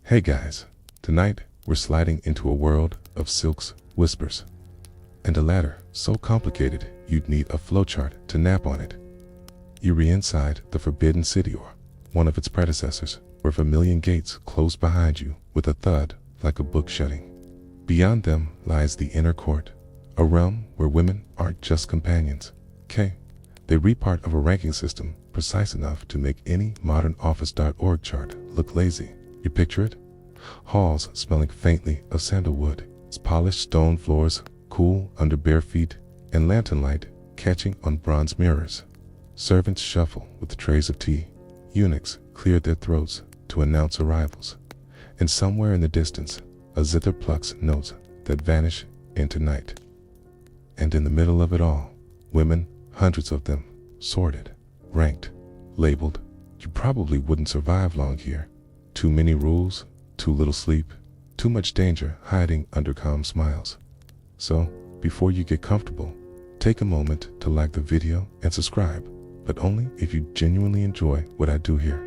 Hey guys, tonight we're sliding into a world of silks, whispers, and a ladder so complicated you'd need a flowchart to nap on it. You're inside the Forbidden City, or one of its predecessors, where Vermilion gates close behind you with a thud like a book shutting. Beyond them lies the inner court, a realm where women aren't just companions. They read part of a ranking system precise enough to make any modern office.org chart look lazy. You picture it? Halls smelling faintly of sandalwood, polished stone floors cool under bare feet, and lantern light catching on bronze mirrors. Servants shuffle with trays of tea. Eunuchs clear their throats to announce arrivals. And somewhere in the distance, a zither plucks notes that vanish into night. And in the middle of it all, women, hundreds of them, sorted, ranked, labeled. You probably wouldn't survive long here. Too many rules, too little sleep, too much danger hiding under calm smiles. So, before you get comfortable, take a moment to like the video and subscribe, but only if you genuinely enjoy what I do here.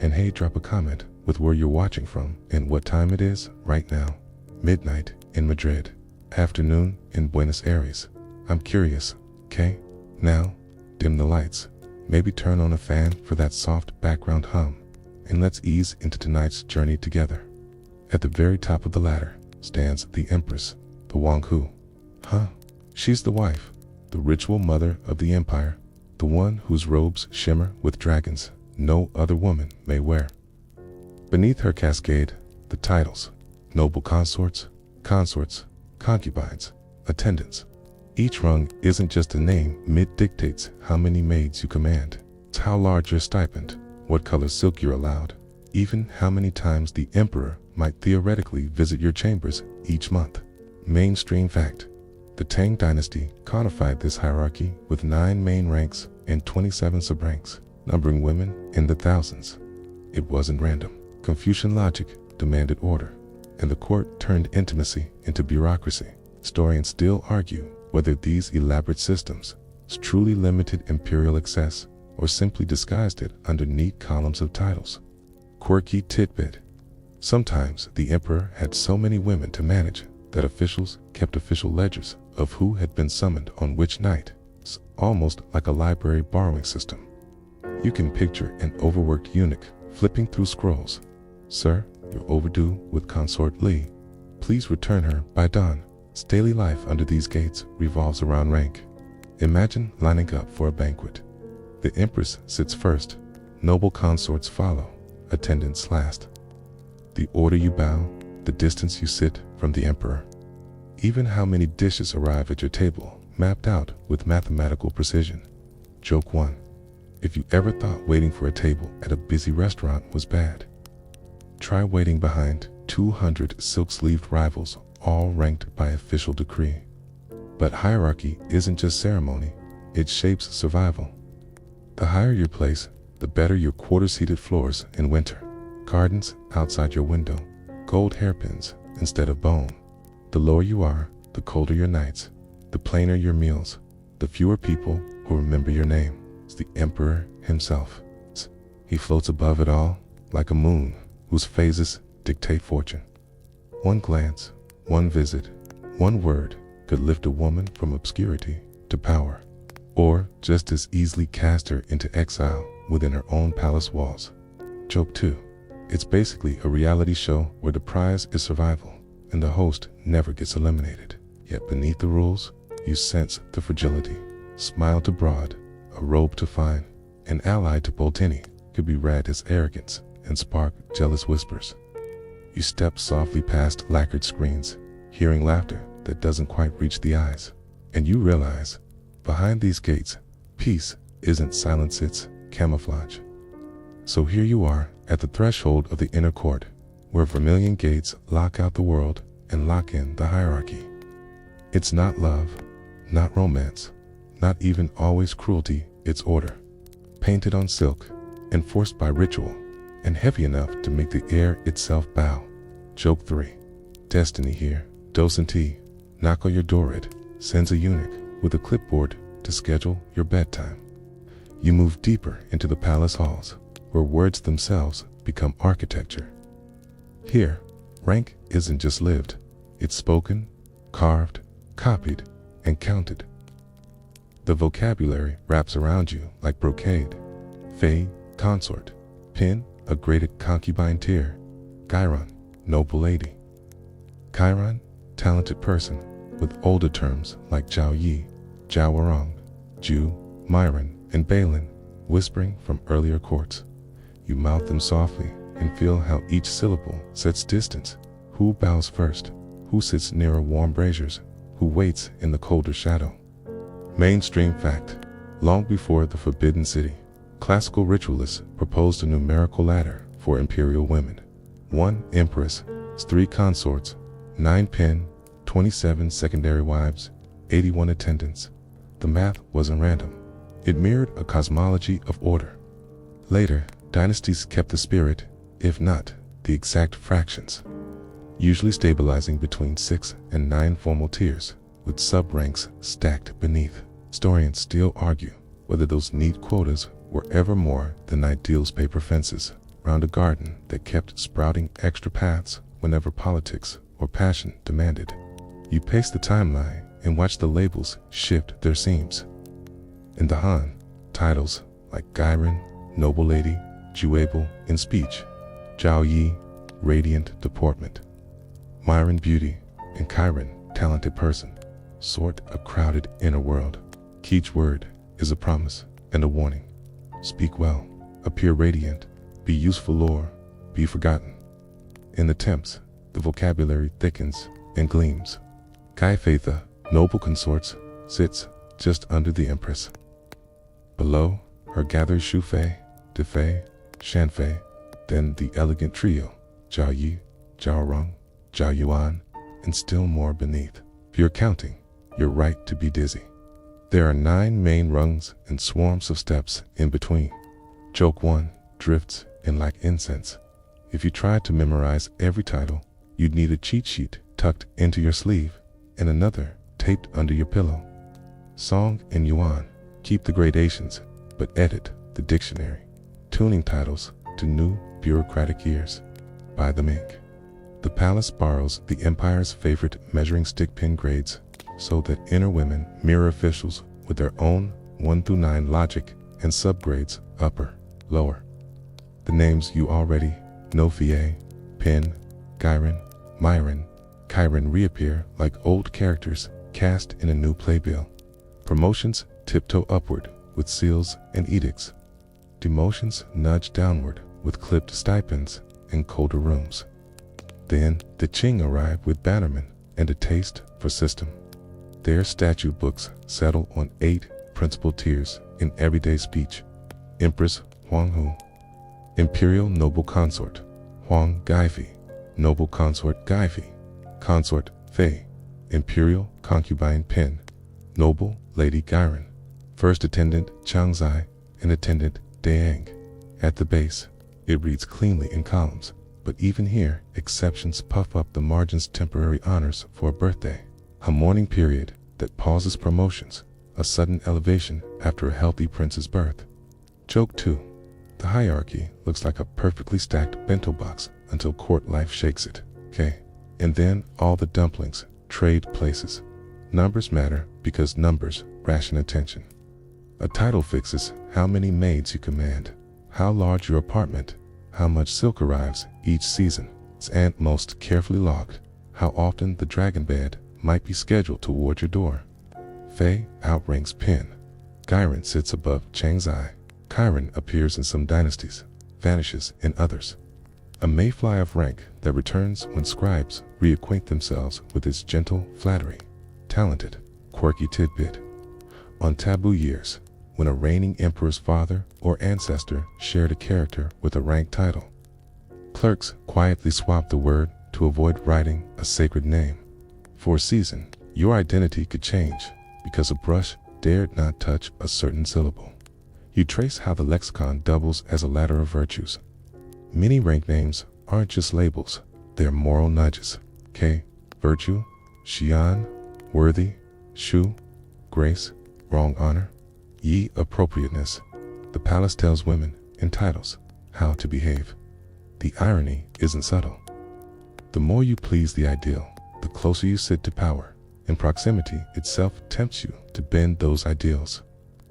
And hey, drop a comment with where you're watching from and what time it is right now. Midnight in Madrid, afternoon in Buenos Aires. I'm curious, Now, dim the lights, maybe turn on a fan for that soft background hum, and let's ease into tonight's journey together. At the very top of the ladder stands the Empress, the Wang Hu. She's the wife, the ritual mother of the empire, the one whose robes shimmer with dragons no other woman may wear. Beneath her cascade the titles: noble consorts, concubines, attendants. Each rung isn't just a name, it dictates how many maids you command. It's how large your stipend, what color silk you're allowed, even how many times the emperor might theoretically visit your chambers each month. Mainstream fact: the Tang dynasty codified this hierarchy with 9 main ranks and 27 sub-ranks, numbering women in the thousands. It wasn't random. Confucian logic demanded order, and the court turned intimacy into bureaucracy. Historians still argue whether these elaborate systems truly limited imperial excess or simply disguised it under neat columns of titles. Quirky tidbit: sometimes the emperor had so many women to manage that officials kept official ledgers of who had been summoned on which night. It's almost like a library borrowing system. You can picture an overworked eunuch flipping through scrolls. "Sir, you're overdue with Consort Li. Please return her by dawn." Daily life under these gates revolves around rank. Imagine lining up for a banquet. The empress sits first, noble consorts follow, attendants last. The order you bow, the distance you sit from the emperor. Even how many dishes arrive at your table, mapped out with mathematical precision. Joke 1. If you ever thought waiting for a table at a busy restaurant was bad, try waiting behind 200 silk-sleeved rivals, all ranked by official decree. But hierarchy isn't just ceremony, it shapes survival. The higher your place, the better your quarter-seated floors in winter. Gardens outside your window, gold hairpins instead of bone. The lower you are, the colder your nights, the plainer your meals, the fewer people who remember your name. It's the emperor himself. He floats above it all, like a moon whose phases dictate fortune. One glance, one visit, one word could lift a woman from obscurity to power, or just as easily cast her into exile within her own palace walls. Joke 2. It's basically a reality show where the prize is survival, and the host never gets eliminated. Yet beneath the rules, you sense the fragility. Smile to broad, a robe to fine, an ally to Boltini could be read as arrogance and spark jealous whispers. You step softly past lacquered screens, hearing laughter that doesn't quite reach the eyes, and you realize, behind these gates, peace isn't silence, it's camouflage. So here you are at the threshold of the inner court, where Vermilion gates lock out the world and lock in the hierarchy. It's not love, not romance, not even always cruelty, it's order. Painted on silk, enforced by ritual, and heavy enough to make the air itself bow. Joke 3. Destiny here. Docenti, knock on your door, it sends a eunuch with a clipboard to schedule your bedtime. You move deeper into the palace halls, where words themselves become architecture. Here, rank isn't just lived, it's spoken, carved, copied, and counted. The vocabulary wraps around you like brocade. Fae, consort. Pin, a graded concubine tier. Gyron, noble lady. Chiron, talented person, with older terms like Jiao Yi, Jiao Warong, Ju, Myron, and Balin, whispering from earlier courts. You mouth them softly and feel how each syllable sets distance. Who bows first? Who sits nearer warm braziers? Who waits in the colder shadow? Mainstream fact. Long before the Forbidden City, classical ritualists proposed a numerical ladder for imperial women. 1 empress, 3 consorts, 9 pen, 27 secondary wives, 81 attendants. The math wasn't random. It mirrored a cosmology of order. Later, dynasties kept the spirit, if not the exact fractions, usually stabilizing between 6 and 9 formal tiers, with sub-ranks stacked beneath. Historians still argue whether those neat quotas were ever more than ideals paper fences round a garden that kept sprouting extra paths whenever politics or passion demanded. You pace the timeline and watch the labels shift their seams. In the Han, titles like Gyron, noble lady, Juable in speech, Jiao Yi, radiant deportment, Myron, beauty, and Chiron, talented person, sort a crowded inner world. Each word is a promise and a warning. Speak well, appear radiant, be useful lore, be forgotten. In the temps, the vocabulary thickens and gleams. Kai Phaetha, noble consorts, sits just under the empress. Below her gathers Shu Fei, De Fei, Shan Fei, then the elegant trio, Jiao Yi, Jiao Rong, Jiao Yuan, and still more beneath. If you're counting, you're right to be dizzy. There are 9 main rungs and swarms of steps in between. Joke 1 drifts in like incense. If you tried to memorize every title, you'd need a cheat sheet tucked into your sleeve and another taped under your pillow. Song and Yuan keep the gradations, but edit the dictionary, tuning titles to new bureaucratic ears. Buy them ink. The palace borrows the empire's favorite measuring stick pin grades so that inner women mirror officials with their own 1 through 9 logic and subgrades, upper, lower. The names you already know, Fie, Pin, Gyron, Myron, Chiron, reappear like old characters cast in a new playbill. Promotions tiptoe upward with seals and edicts. Demotions nudge downward with clipped stipends and colder rooms. Then the Qing arrive with bannermen and a taste for system. Their statute books settle on 8 principal tiers in everyday speech. Empress Huang Hu, Imperial Noble Consort Huang Gaifi, Noble Consort Gaifi, Consort Fei, Imperial Concubine Pin, Noble Lady Gyron, First Attendant Changzai, and Attendant Deang. At the base, it reads cleanly in columns, but even here, exceptions puff up the margins. Temporary honors for a birthday, a mourning period that pauses promotions, a sudden elevation after a healthy prince's birth. Joke 2. The hierarchy looks like a perfectly stacked bento box until court life shakes it. Okay. And then all the dumplings trade places. Numbers matter because numbers ration attention. A title fixes how many maids you command, how large your apartment, how much silk arrives each season, and most carefully logged, how often the dragon bed might be scheduled toward your door. Fei outranks Pin. Gyron sits above Changzai. Chiron appears in some dynasties, vanishes in others. A mayfly of rank that returns when scribes reacquaint themselves with its gentle flattery. Talented, quirky tidbit. On taboo years, when a reigning emperor's father or ancestor shared a character with a rank title, clerks quietly swapped the word to avoid writing a sacred name. For a season, your identity could change because a brush dared not touch a certain syllable. You trace how the lexicon doubles as a ladder of virtues. Many rank names aren't just labels, they're moral nudges. K, virtue, Xian, worthy, Shu, grace, wrong honor, Yi, appropriateness. The palace tells women in titles how to behave. The irony isn't subtle. The more you please the ideal, the closer you sit to power, and proximity itself tempts you to bend those ideals.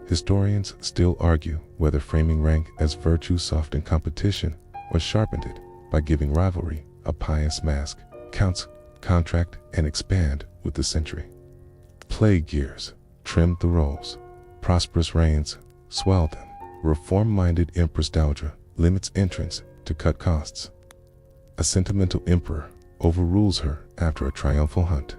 Historians still argue whether framing rank as virtue softened competition or sharpened it by giving rivalry a pious mask. Counts contract and expand with the century. Plague years trimmed the roles. Prosperous reigns swell them. Reform-minded empress-dowager limits entrance to cut costs. A sentimental emperor overrules her after a triumphal hunt.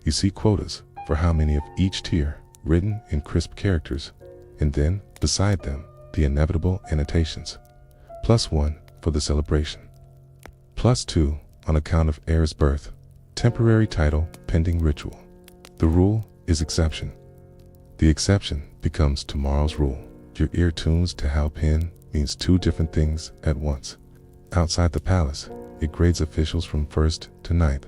You see quotas for how many of each tier written in crisp characters, and then, beside them, the inevitable annotations. +1 for the celebration. +2 on account of heir's birth. Temporary title pending ritual. The rule is exception. The exception becomes tomorrow's rule. Your ear tunes to how pen means two different things at once. Outside the palace, it grades officials from 1st to 9th.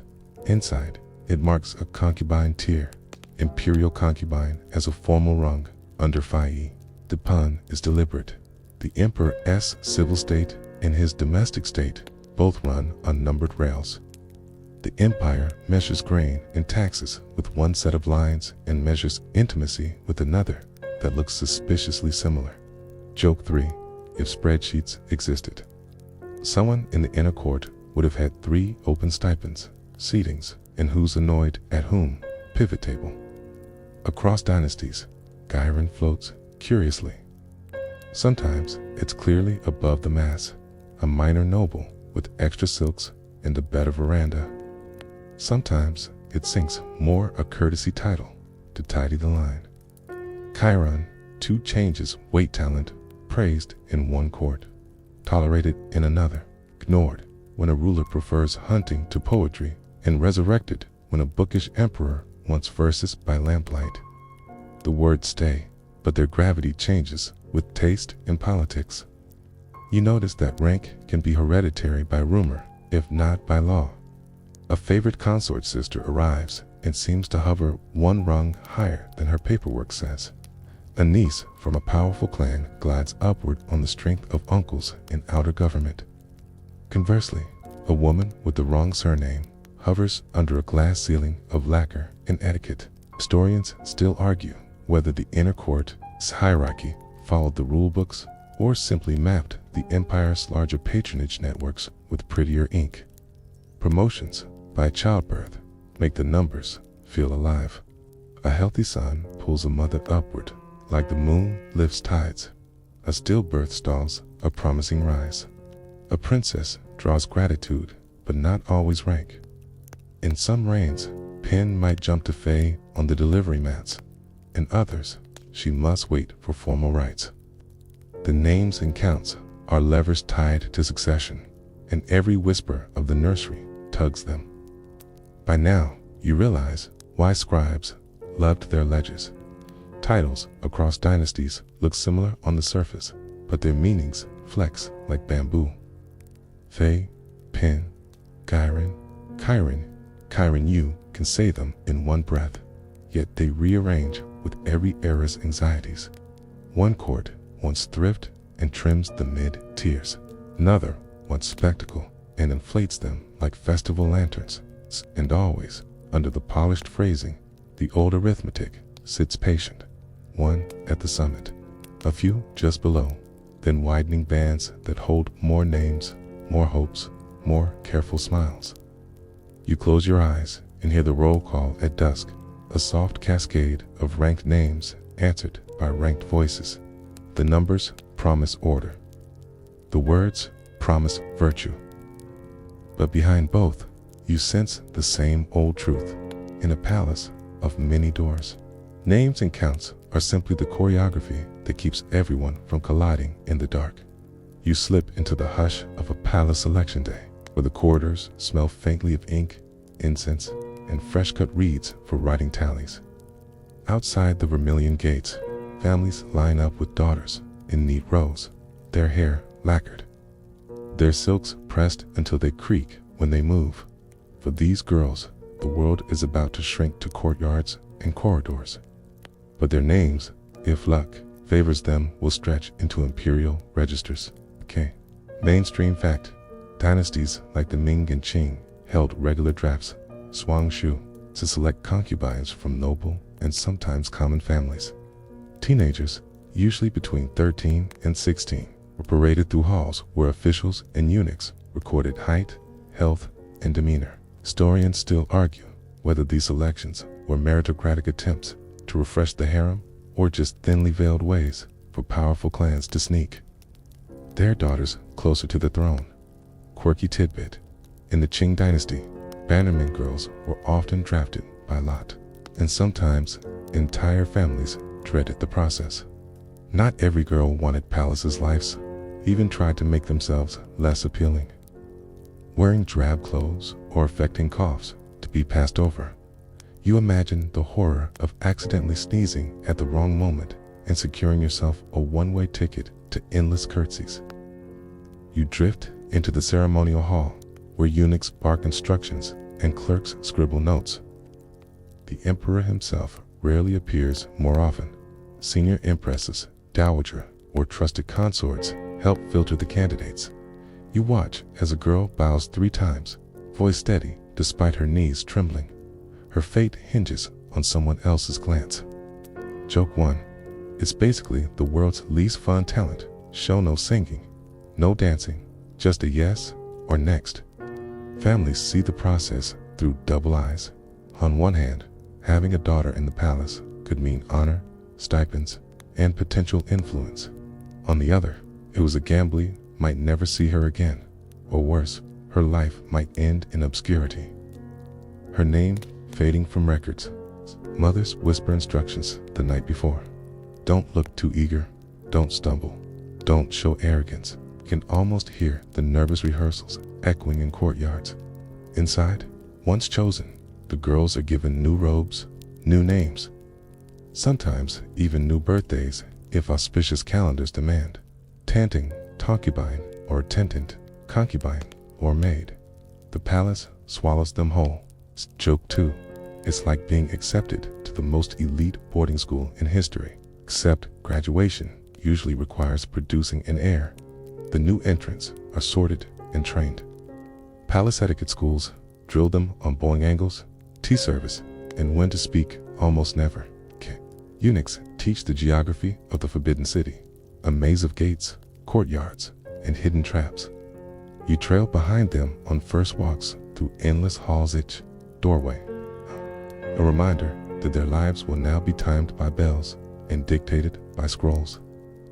Inside, it marks a concubine tier. Imperial concubine as a formal rung under Fayi. The pun is deliberate. The emperor's civil state and his domestic state both run on numbered rails. The empire measures grain and taxes with one set of lines and measures intimacy with another that looks suspiciously similar. Joke 3. If spreadsheets existed. Someone in the inner court would have had 3 open stipends, seatings, and who's annoyed at whom, pivot table. Across dynasties, Gyron floats curiously. Sometimes it's clearly above the mass, a minor noble with extra silks and a better veranda. Sometimes it sinks more a courtesy title to tidy the line. Chiron, 2 changes weight talent, praised in one court, tolerated in another, ignored when a ruler prefers hunting to poetry, and resurrected when a bookish emperor wants verses by lamplight. The words stay, but their gravity changes with taste in politics. You notice that rank can be hereditary by rumor, if not by law. A favorite consort sister arrives and seems to hover 1 rung higher than her paperwork says. A niece from a powerful clan glides upward on the strength of uncles in outer government. Conversely, a woman with the wrong surname hovers under a glass ceiling of lacquer and etiquette. Historians still argue whether the inner court's hierarchy followed the rulebooks or simply mapped the empire's larger patronage networks with prettier ink. Promotions by childbirth make the numbers feel alive. A healthy son pulls a mother upward like the moon lifts tides. A stillbirth stalls a promising rise. A princess draws gratitude, but not always rank. In some reigns, pen might jump to Faye on the delivery mats. In others, she must wait for formal rites. The names and counts are levers tied to succession, and every whisper of the nursery tugs them. By now, you realize why scribes loved their ledgers. Titles across dynasties look similar on the surface, but their meanings flex like bamboo. Faye, Pen, Gyron, Chiron, you can say them in one breath, yet they rearrange with every era's anxieties. One court wants thrift and trims the mid-tiers. Another wants spectacle and inflates them like festival lanterns. And always, under the polished phrasing, the old arithmetic sits patient, 1 at the summit, a few just below, then widening bands that hold more names, more hopes, more careful smiles. You close your eyes and hear the roll call at dusk, a soft cascade of ranked names answered by ranked voices. The numbers promise order. The words promise virtue. But behind both, you sense the same old truth. In a palace of many doors, names and counts are simply the choreography that keeps everyone from colliding in the dark. You slip into the hush of a palace election day, where the corridors smell faintly of ink, incense, and fresh-cut reeds for writing tallies. Outside the vermilion gates, families line up with daughters in neat rows, their hair lacquered, their silks pressed until they creak when they move. For these girls, the world is about to shrink to courtyards and corridors. But their names, if luck favors them, will stretch into imperial registers. Mainstream fact: dynasties like the Ming and Qing held regular drafts, swang shu, to select concubines from noble and sometimes common families. Teenagers, usually between 13 and 16, were paraded through halls where officials and eunuchs recorded height, health, and demeanor. Historians still argue whether these selections were meritocratic attempts to refresh the harem or just thinly veiled ways for powerful clans to sneak their daughters closer to the throne. Quirky tidbit: in the Qing dynasty, bannermen girls were often drafted by lot, and sometimes entire families dreaded the process. Not every girl wanted palaces' lives, even tried to make themselves less appealing, wearing drab clothes or affecting coughs to be passed over. You imagine the horror of accidentally sneezing at the wrong moment and securing yourself a one-way ticket to endless curtsies. You drift into the ceremonial hall, where eunuchs bark instructions and clerks scribble notes. The emperor himself rarely appears more often. Senior empresses, dowager, or trusted consorts help filter the candidates. You watch as a girl bows 3 times, voice steady despite her knees trembling. Her fate hinges on someone else's glance. Joke 1. It's basically the world's least fun talent show. No singing, no dancing, just a yes or next. Families see the process through double eyes. On one hand, having a daughter in the palace could mean honor, stipends, and potential influence. On the other, it was a gamble you might never see her again, or worse, her life might end in obscurity. Her name fading from records. Mothers whisper instructions the night before. Don't look too eager, don't stumble, don't show arrogance. You can almost hear the nervous rehearsals echoing in courtyards. Inside, once chosen, the girls are given new robes, new names, sometimes even new birthdays if auspicious calendars demand. Tanting, concubine, or tentant, concubine, or maid. The palace swallows them whole. Joke 2. It's like being accepted to the most elite boarding school in history, except graduation usually requires producing an heir. The new entrants are sorted and trained. Palace etiquette schools drill them on bowing angles, tea service, and when to speak almost never. Eunuchs teach the geography of the Forbidden City, a maze of gates, courtyards, and hidden traps. You trail behind them on first walks through endless halls. Each doorway, a reminder that their lives will now be timed by bells and dictated by scrolls.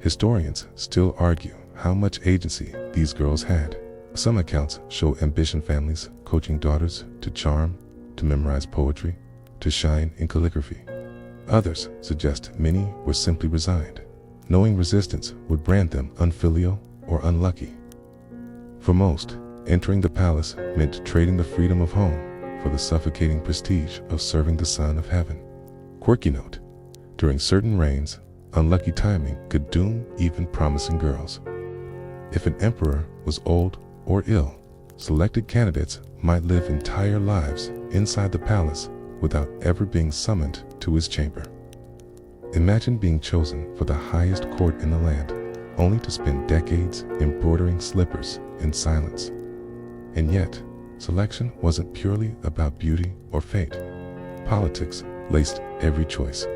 Historians still argue how much agency these girls had. Some accounts show ambition families coaching daughters to charm, to memorize poetry, to shine in calligraphy. Others suggest many were simply resigned, knowing resistance would brand them unfilial or unlucky. For most, entering the palace meant trading the freedom of home for the suffocating prestige of serving the Son of Heaven. Quirky note: during certain reigns, unlucky timing could doom even promising girls. If an emperor was old or ill, selected candidates might live entire lives inside the palace without ever being summoned to his chamber. Imagine being chosen for the highest court in the land, only to spend decades embroidering slippers in silence. And yet, selection wasn't purely about beauty or fate. Politics laced every choice.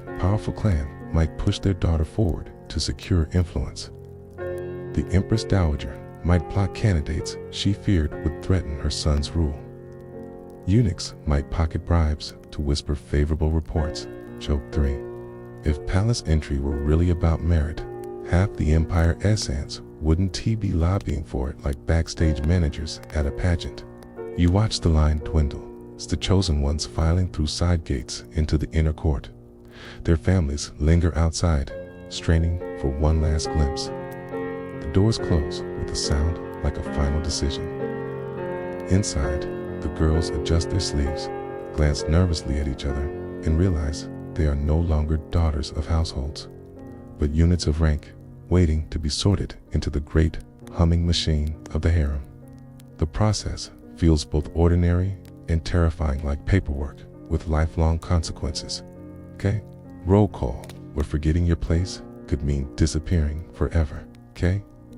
A powerful clan might push their daughter forward to secure influence. The Empress Dowager might plot candidates she feared would threaten her son's rule. Eunuchs might pocket bribes to whisper favorable reports. Joke 3. If palace entry were really about merit, half the empire essence wouldn't be lobbying for it like backstage managers at a pageant. You watch the line dwindle. It's the chosen ones filing through side gates into the inner court. Their families linger outside, straining for one last glimpse. The doors close with a sound like a final decision. Inside, the girls adjust their sleeves, glance nervously at each other, and realize they are no longer daughters of households, but units of rank, waiting to be sorted into the great humming machine of the harem. The process feels both ordinary and terrifying, like paperwork with lifelong consequences. Roll call, where forgetting your place could mean disappearing forever.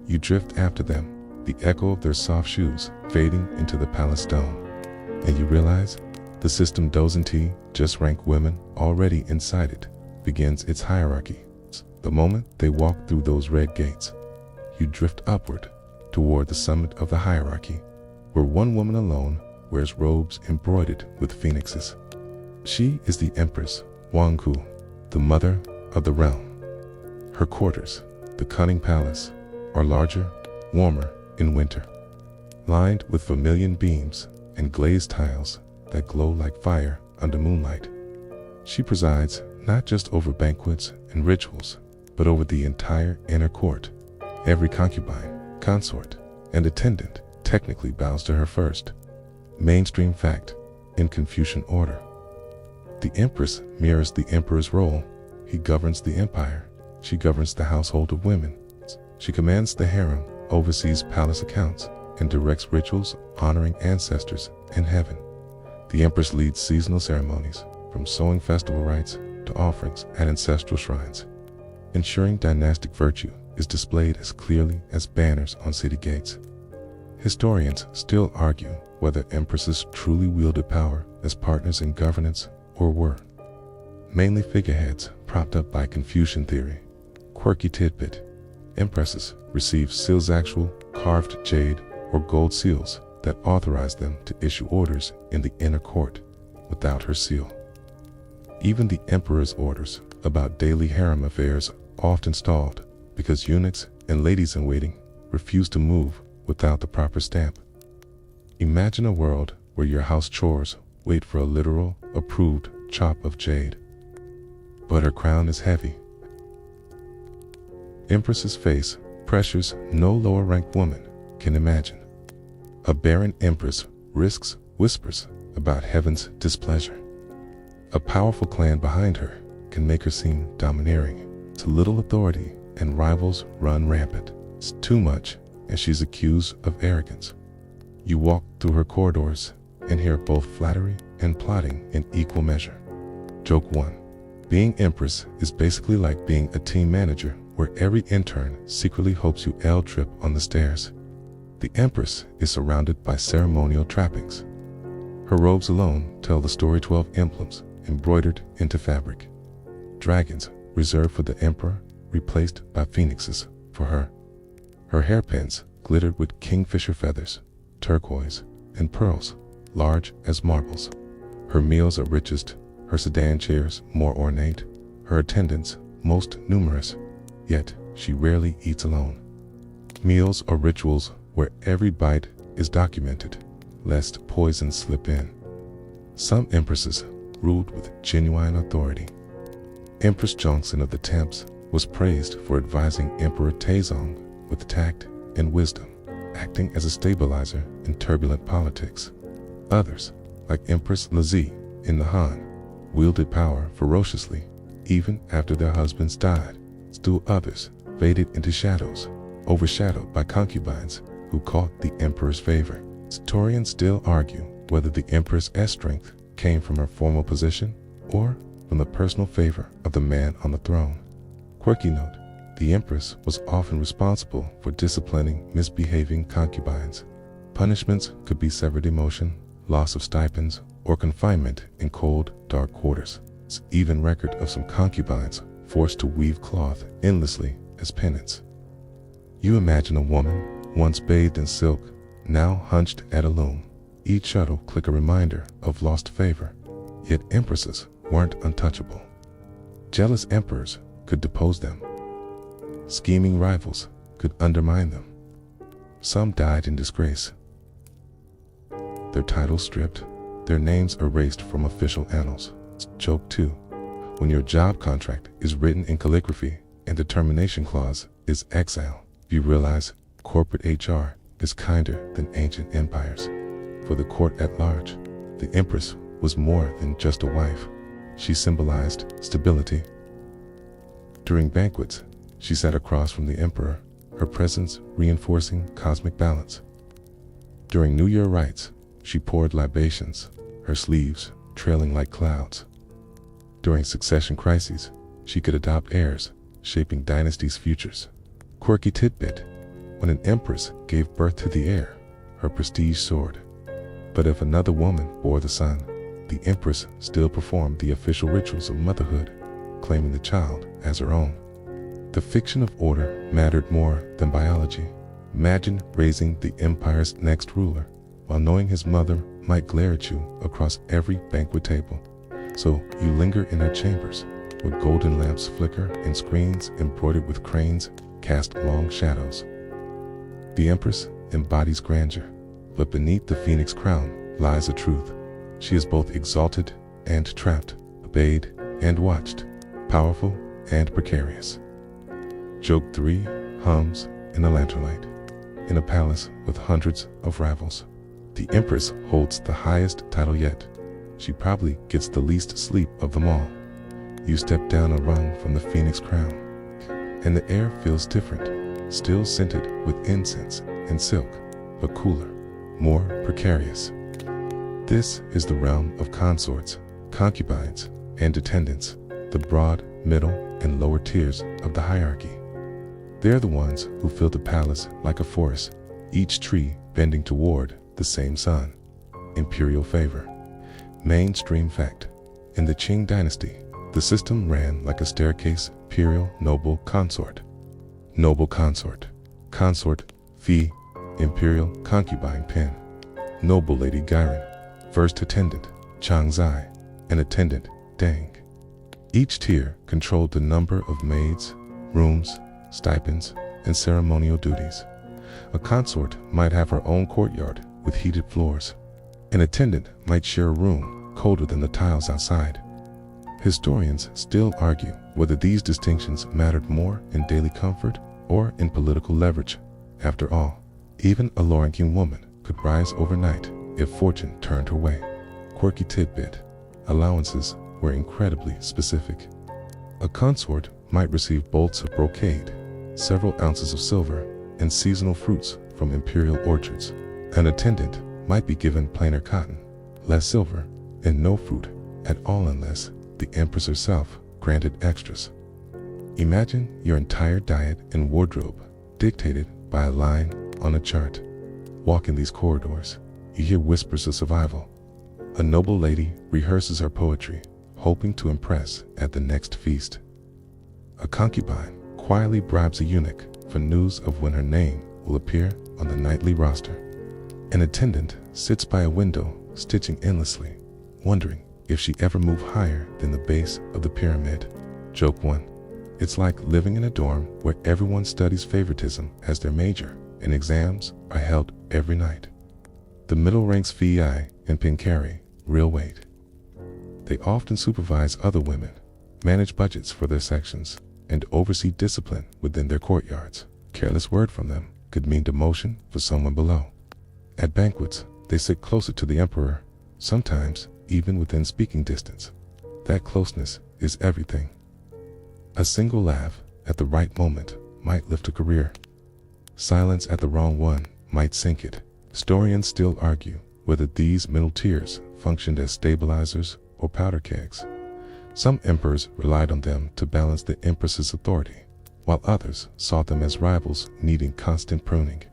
You drift after them, the echo of their soft shoes fading into the palace stone. And you realize the system doesn't just rank women already inside it, begins its hierarchy. The moment they walk through those red gates, you drift upward toward the summit of the hierarchy, where one woman alone wears robes embroidered with phoenixes. She is the Empress Wangku, the mother of the realm. Her quarters, the cunning palace, are larger, warmer in winter, lined with vermilion beams and glazed tiles that glow like fire under moonlight. She presides not just over banquets and rituals, but over the entire inner court. Every concubine, consort, and attendant technically bows to her first. Mainstream fact in Confucian order. The Empress mirrors the Emperor's role. He governs the empire. She governs the household of women. She commands the harem, oversees palace accounts, and directs rituals honoring ancestors in heaven. The Empress leads seasonal ceremonies, from sowing festival rites to offerings at ancestral shrines, ensuring dynastic virtue is displayed as clearly as banners on city gates. Historians still argue whether empresses truly wielded power as partners in governance or were mainly figureheads propped up by Confucian theory. Quirky tidbit: empresses receive seals, actual carved jade or gold seals that authorize them to issue orders in the inner court without her seal. Even the emperor's orders about daily harem affairs often stalled because eunuchs and ladies-in-waiting refuse to move without the proper stamp. Imagine a world where your house chores wait for a literal, approved chop of jade. But her crown is heavy. Empress's face pressures no lower-ranked woman can imagine. A barren empress risks whispers about heaven's displeasure. A powerful clan behind her can make her seem domineering. To little authority and rivals run rampant. It's too much, and she's accused of arrogance. You walk through her corridors and hear both flattery and plotting in equal measure. Joke 1. Being empress is basically like being a team manager where every intern secretly hopes you L-trip on the stairs. The empress is surrounded by ceremonial trappings. Her robes alone tell the story. 12 emblems embroidered into fabric. Dragons reserved for the emperor, replaced by phoenixes for her. Her hairpins glittered with kingfisher feathers, turquoise, and pearls, large as marbles. Her meals are richest, her sedan chairs more ornate, her attendants most numerous, yet she rarely eats alone. Meals are rituals where every bite is documented, lest poison slip in. Some empresses ruled with genuine authority. Empress Zhongxin of the Temps was praised for advising Emperor Taizong with tact and wisdom, acting as a stabilizer in turbulent politics. Others, like Empress Lazi in the Han, wielded power ferociously even after their husbands died. Still others faded into shadows, overshadowed by concubines who caught the emperor's favor. Historians still argue whether the empress's strength came from her formal position or from the personal favor of the man on the throne. Quirky note: the empress was often responsible for disciplining misbehaving concubines. Punishments could be severed emotion, loss of stipends, or confinement in cold, dark quarters. It's even record of some concubines forced to weave cloth endlessly as penance. You imagine a woman, once bathed in silk, now hunched at a loom, each shuttle click a reminder of lost favor. Yet empresses weren't untouchable. Jealous emperors could depose them. Scheming rivals could undermine them. Some died in disgrace, their titles stripped, their names erased from official annals. Joke 2. When your job contract is written in calligraphy and the termination clause is exile, you realize corporate HR is kinder than ancient empires. For the court at large, the empress was more than just a wife. She symbolized stability. During banquets, she sat across from the emperor, her presence reinforcing cosmic balance. During New Year rites, she poured libations, her sleeves trailing like clouds. During succession crises, she could adopt heirs, shaping dynasties' futures. Quirky tidbit: When an empress gave birth to the heir, her prestige soared. But if another woman bore the son, the empress still performed the official rituals of motherhood, claiming the child as her own. The fiction of order mattered more than biology. Imagine raising the empire's next ruler, while knowing his mother might glare at you across every banquet table. So you linger in her chambers, where golden lamps flicker and screens embroidered with cranes cast long shadows. The empress embodies grandeur, but beneath the phoenix crown lies a truth. She is both exalted and trapped, obeyed and watched, powerful and precarious. Joke 3 hums in a lantern light. In a palace with hundreds of rivals, the empress holds the highest title yet. She probably gets the least sleep of them all. You step down a rung from the phoenix crown, and the air feels different, still scented with incense and silk, but cooler, more precarious. This is the realm of consorts, concubines, and attendants, the broad, middle, and lower tiers of the hierarchy. They're the ones who fill the palace like a forest, each tree bending toward the same sun. Imperial favor. Mainstream fact. In the Qing dynasty, the system ran like a staircase: imperial noble consort. Noble consort. Consort, fee, imperial concubine pin. Noble lady Gairen. First attendant, Changzai, and attendant, Deng. Each tier controlled the number of maids, rooms, stipends, and ceremonial duties. A consort might have her own courtyard with heated floors. An attendant might share a room colder than the tiles outside. Historians still argue whether these distinctions mattered more in daily comfort or in political leverage. After all, even a low-ranking woman could rise overnight if fortune turned her way. Quirky tidbit: allowances were incredibly specific. A consort might receive bolts of brocade, several ounces of silver, and seasonal fruits from imperial orchards. An attendant might be given plainer cotton, less silver, and no fruit at all unless the empress herself granted extras. Imagine your entire diet and wardrobe dictated by a line on a chart. Walk in these corridors, you hear whispers of survival. A noble lady rehearses her poetry, hoping to impress at the next feast. A concubine quietly bribes a eunuch for news of when her name will appear on the nightly roster. An attendant sits by a window, stitching endlessly, wondering if she ever moved higher than the base of the pyramid. Joke 1. It's like living in a dorm where everyone studies favoritism as their major, and exams are held every night. The middle ranks VI and Pin carry real weight. They often supervise other women, manage budgets for their sections, and oversee discipline within their courtyards. Careless word from them could mean demotion for someone below. At banquets, they sit closer to the emperor, sometimes even within speaking distance. That closeness is everything. A single laugh at the right moment might lift a career. Silence at the wrong one might sink it. Historians still argue whether these middle tiers functioned as stabilizers or powder kegs. Some emperors relied on them to balance the empress's authority, while others saw them as rivals needing constant pruning.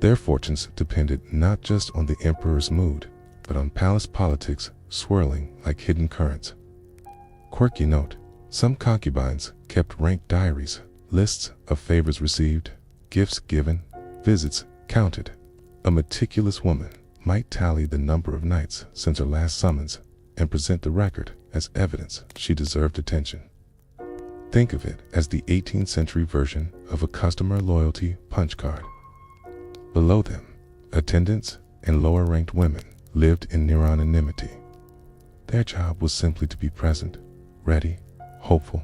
Their fortunes depended not just on the emperor's mood, but on palace politics swirling like hidden currents. Quirky note: some concubines kept ranked diaries, lists of favors received, gifts given, visits counted. A meticulous woman might tally the number of nights since her last summons and present the record as evidence she deserved attention. Think of it as the 18th century version of a customer loyalty punch card. Below them, attendants and lower-ranked women lived in near anonymity. Their job was simply to be present, ready, hopeful.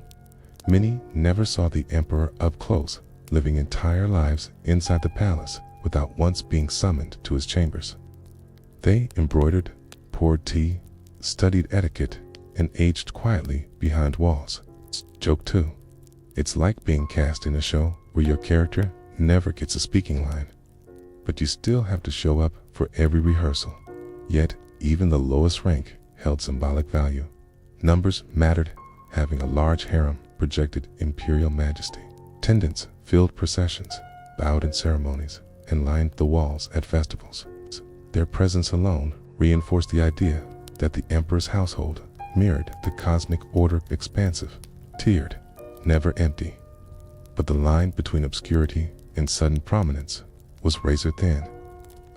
Many never saw the emperor up close, living entire lives inside the palace without once being summoned to his chambers. They embroidered, poured tea, studied etiquette, and aged quietly behind walls. Joke 2. It's like being cast in a show where your character never gets a speaking line, but you still have to show up for every rehearsal. Yet, even the lowest rank held symbolic value. Numbers mattered. Having a large harem projected imperial majesty. Attendants filled processions. bowed in ceremonies, and lined the walls at festivals. Their presence alone reinforced the idea that the emperor's household mirrored the cosmic order, expansive, tiered, never empty. But the line between obscurity and sudden prominence was razor thin.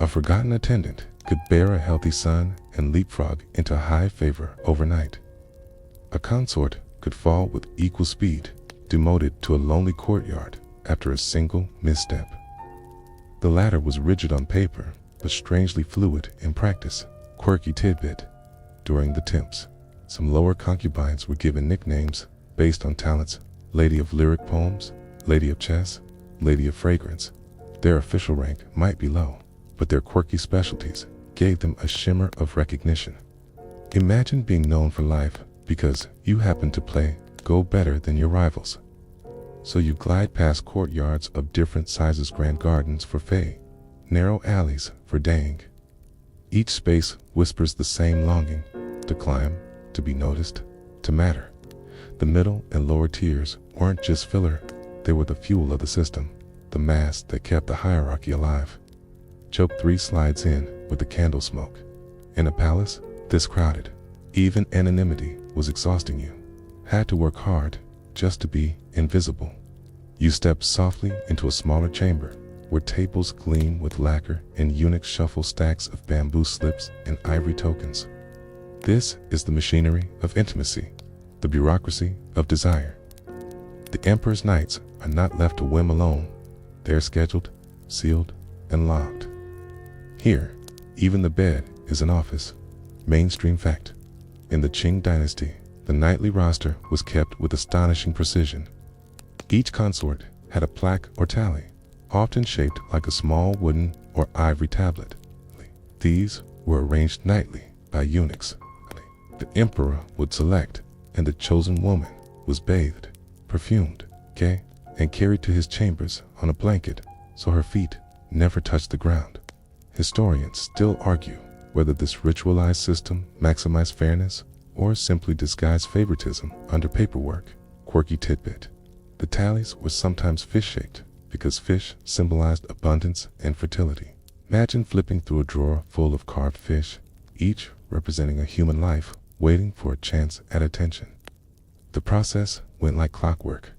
A forgotten attendant could bear a healthy son and leapfrog into high favor overnight. A consort could fall with equal speed, demoted to a lonely courtyard after a single misstep. The latter was rigid on paper, but strangely fluid in practice. Quirky tidbit: during the temps, some lower concubines were given nicknames based on talents: Lady of Lyric Poems, Lady of Chess, Lady of Fragrance. Their official rank might be low, but their quirky specialties gave them a shimmer of recognition. Imagine being known for life because you happen to play Go better than your rivals. So you glide past courtyards of different sizes, grand gardens for Fae, narrow alleys for Dang. Each space whispers the same longing: to climb, to be noticed, to matter. The middle and lower tiers weren't just filler, they were the fuel of the system, the mass that kept the hierarchy alive. Joke 3 slides in with the candle smoke. In a palace this crowded, even anonymity was exhausting you. Had to work hard just to be invisible. You step softly into a smaller chamber where tables gleam with lacquer and eunuchs shuffle stacks of bamboo slips and ivory tokens. This is the machinery of intimacy, the bureaucracy of desire. The emperor's nights are not left to whim alone. They are scheduled, sealed, and logged. Here, even the bed is an office. Mainstream fact: in the Qing dynasty, the nightly roster was kept with astonishing precision. Each consort had a plaque or tally, often shaped like a small wooden or ivory tablet. These were arranged nightly by eunuchs. The emperor would select, and the chosen woman was bathed, perfumed, and carried to his chambers on a blanket so her feet never touched the ground. Historians still argue whether this ritualized system maximized fairness or simply disguised favoritism under paperwork. Quirky tidbit: the tallies were sometimes fish-shaped because fish symbolized abundance and fertility. Imagine flipping through a drawer full of carved fish, each representing a human life waiting for a chance at attention. The process went like clockwork.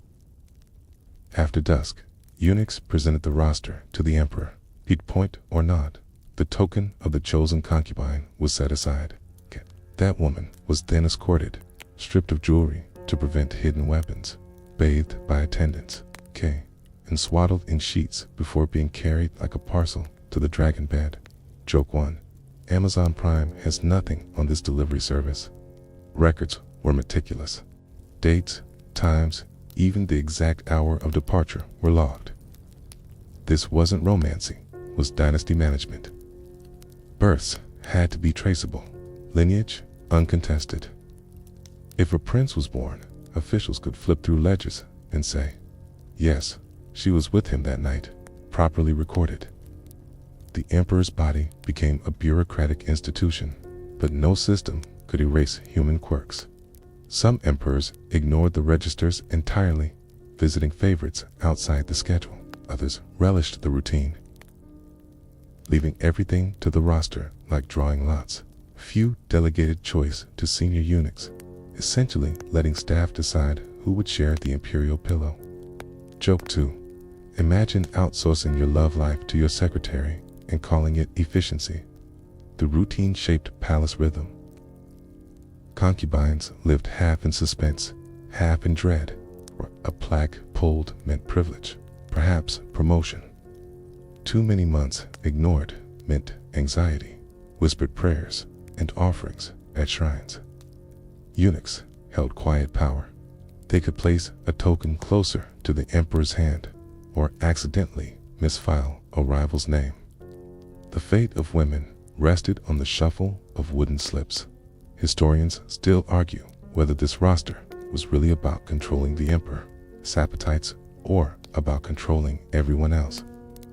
After dusk, eunuchs presented the roster to the emperor. He'd point or nod. The token of the chosen concubine was set aside. That woman was then escorted, stripped of jewelry to prevent hidden weapons, bathed by attendants, and swaddled in sheets before being carried like a parcel to the dragon bed. Joke 1: Amazon Prime has nothing on this delivery service. Records were meticulous. Dates, times, even the exact hour of departure were logged. This wasn't romancing, it was dynasty management. Births had to be traceable, lineage uncontested. If a prince was born, officials could flip through ledgers and say, yes, she was with him that night, properly recorded. The emperor's body became a bureaucratic institution, but no system could erase human quirks. Some emperors ignored the registers entirely, visiting favorites outside the schedule. Others relished the routine, leaving everything to the roster like drawing lots. Few delegated choice to senior eunuchs, essentially letting staff decide who would share the imperial pillow. Joke 2: imagine outsourcing your love life to your secretary and calling it efficiency. The routine-shaped palace rhythm. Concubines lived half in suspense, half in dread. A plaque pulled meant privilege, perhaps promotion. Too many months ignored meant anxiety, whispered prayers, and offerings at shrines. Eunuchs held quiet power. They could place a token closer to the emperor's hand or accidentally misfile a rival's name. The fate of women rested on the shuffle of wooden slips. Historians still argue whether this roster was really about controlling the emperor, his appetites, or about controlling everyone else,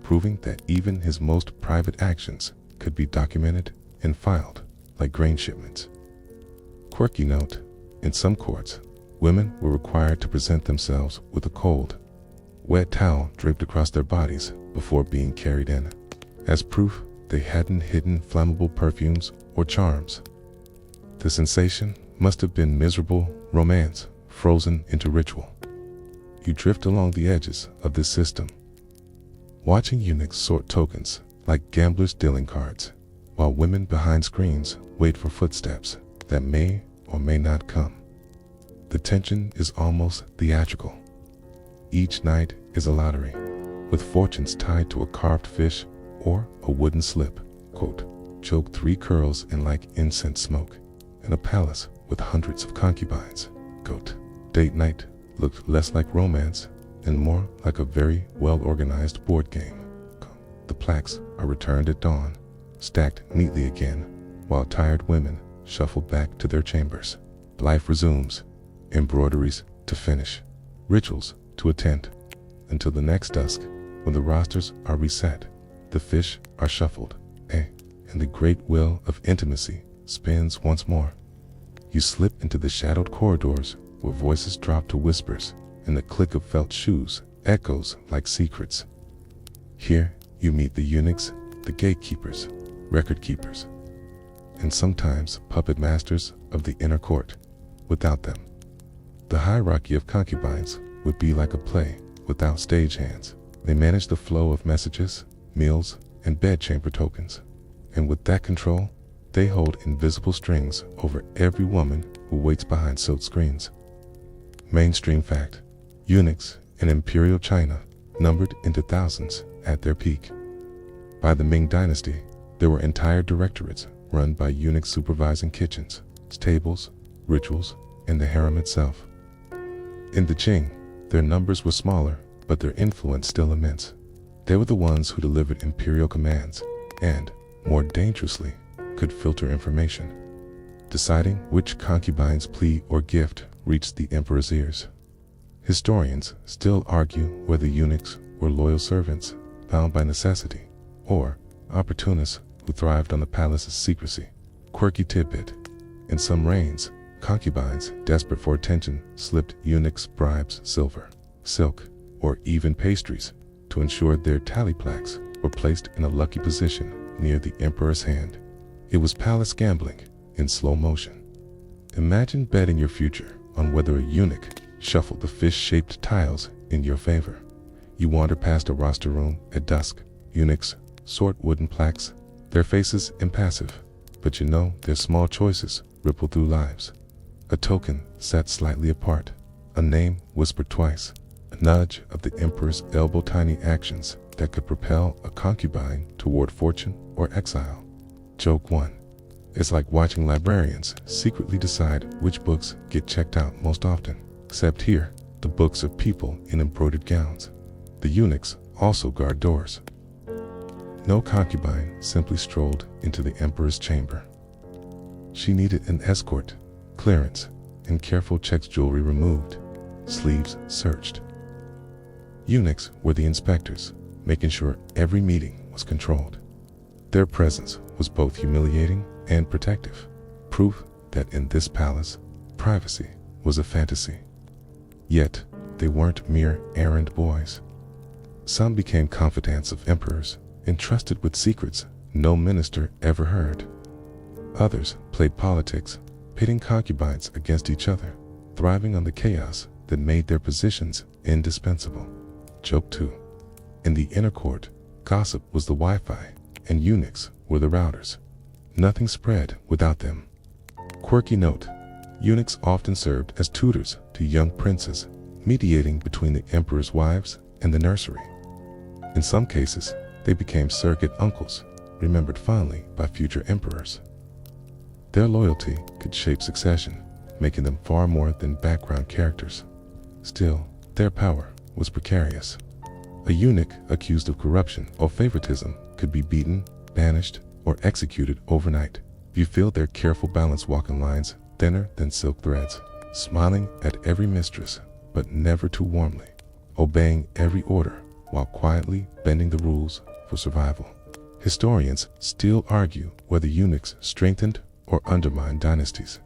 proving that even his most private actions could be documented and filed like grain shipments. Quirky note: in some courts, women were required to present themselves with a cold, wet towel draped across their bodies before being carried in, as proof they hadn't hidden flammable perfumes or charms. The sensation must have been miserable romance frozen into ritual. You drift along the edges of this system, watching eunuchs sort tokens like gamblers dealing cards, while women behind screens wait for footsteps that may or may not come. The tension is almost theatrical. Each night is a lottery, with fortunes tied to a carved fish or a wooden slip. Quote, choke 3 curls in like incense smoke, in a palace with hundreds of concubines. Quote, date night looked less like romance and more like a very well-organized board game. The plaques are returned at dawn, stacked neatly again, while tired women shuffle back to their chambers. Life resumes, embroideries to finish, rituals to attend, until the next dusk, when the rosters are reset, the fish are shuffled, and the great wheel of intimacy spins once more. You slip into the shadowed corridors where voices drop to whispers, and the click of felt shoes echoes like secrets. Here you meet the eunuchs, the gatekeepers, record keepers, and sometimes puppet masters of the inner court. Without them, the hierarchy of concubines would be like a play without stagehands. They manage the flow of messages, meals, and bedchamber tokens, and with that control, they hold invisible strings over every woman who waits behind silk screens. Mainstream fact: eunuchs in imperial China numbered into thousands at their peak. By the Ming Dynasty, there were entire directorates run by eunuchs supervising kitchens, stables, rituals, and the harem itself. In the Qing, their numbers were smaller, but their influence still immense. They were the ones who delivered imperial commands and, more dangerously, could filter information, deciding which concubine's plea or gift reached the emperor's ears. Historians still argue whether eunuchs were loyal servants bound by necessity, or opportunists who thrived on the palace's secrecy. Quirky tidbit: in some reigns, concubines, desperate for attention, slipped eunuchs bribes, silver, silk, or even pastries to ensure their tally plaques were placed in a lucky position near the emperor's hand. It was palace gambling in slow motion. Imagine betting your future on whether a eunuch shuffled the fish-shaped tiles in your favor. You wander past a roster room at dusk. Eunuchs sort wooden plaques, their faces impassive, but you know their small choices ripple through lives. A token set slightly apart, a name whispered twice, a nudge of the emperor's elbow-tiny actions that could propel a concubine toward fortune or exile. Joke 1. It's like watching librarians secretly decide which books get checked out most often. Except here, the books of people in embroidered gowns. The eunuchs also guard doors. No concubine simply strolled into the emperor's chamber. She needed an escort, clearance, and careful checks, jewelry removed, sleeves searched. Eunuchs were the inspectors, making sure every meeting was controlled. Their presence was both humiliating and protective, proof that in this palace, privacy was a fantasy. Yet, they weren't mere errand boys. Some became confidants of emperors, entrusted with secrets no minister ever heard. Others played politics, pitting concubines against each other, thriving on the chaos that made their positions indispensable. Joke 2. In the inner court, gossip was the Wi-Fi, and eunuchs were the routers. Nothing spread without them. Quirky note: eunuchs often served as tutors to young princes, mediating between the emperor's wives and the nursery. In some cases, they became surrogate uncles, remembered fondly by future emperors. Their loyalty could shape succession, making them far more than background characters. Still, their power was precarious. A eunuch accused of corruption or favoritism could be beaten, banished, or executed overnight. You feel their careful balance walking lines thinner than silk threads, smiling at every mistress, but never too warmly, obeying every order while quietly bending the rules for survival. Historians still argue whether eunuchs strengthened or undermined dynasties.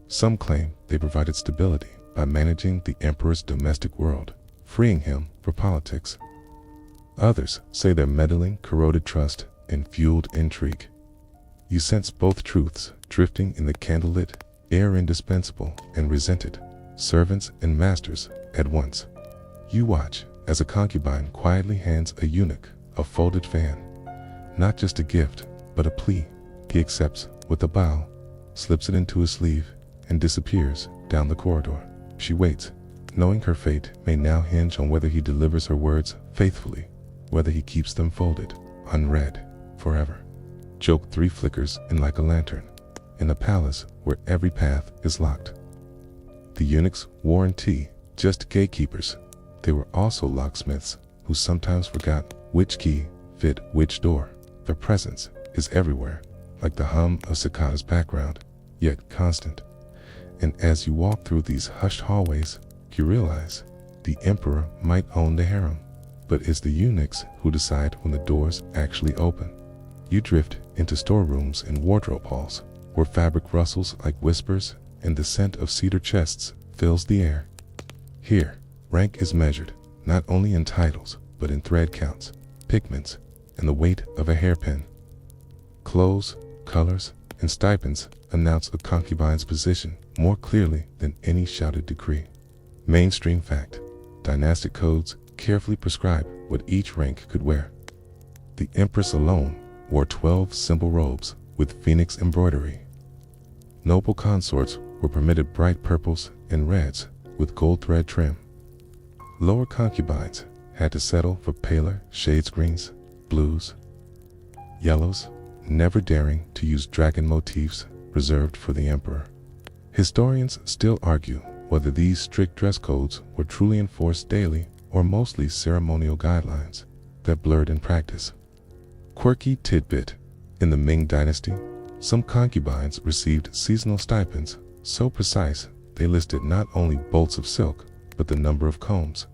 Some claim they provided stability by managing the emperor's domestic world, freeing him for politics. Others say their meddling corroded trust and fueled intrigue. You sense both truths drifting in the candlelit air, indispensable and resented, servants and masters at once. You watch as a concubine quietly hands a eunuch a folded fan, not just a gift, but a plea. He accepts with a bow, slips it into his sleeve, and disappears down the corridor. She waits, knowing her fate may now hinge on whether he delivers her words faithfully, whether he keeps them folded, unread, forever. Joke 3 flickers in like a lantern, in a palace where every path is locked. The eunuchs wore tea, just gatekeepers. They were also locksmiths, who sometimes forgot which key fit which door. Their presence is everywhere, like the hum of cicadas' background, yet constant. And as you walk through these hushed hallways, you realize the emperor might own the harem, but it's the eunuchs who decide when the doors actually open. You drift into storerooms and wardrobe halls, where fabric rustles like whispers and the scent of cedar chests fills the air. Here, rank is measured, not only in titles, but in thread counts, pigments, and the weight of a hairpin. Clothes, colors, and stipends announce a concubine's position more clearly than any shouted decree. Mainstream fact: dynastic codes carefully prescribe what each rank could wear. The empress alone wore 12 simple robes with phoenix embroidery. Noble consorts were permitted bright purples and reds with gold thread trim. Lower concubines had to settle for paler shades, greens, blues, yellows, never daring to use dragon motifs reserved for the emperor. Historians still argue whether these strict dress codes were truly enforced daily or mostly ceremonial guidelines that blurred in practice. Quirky tidbit: in the Ming Dynasty, some concubines received seasonal stipends so precise they listed not only bolts of silk, but the number of combs,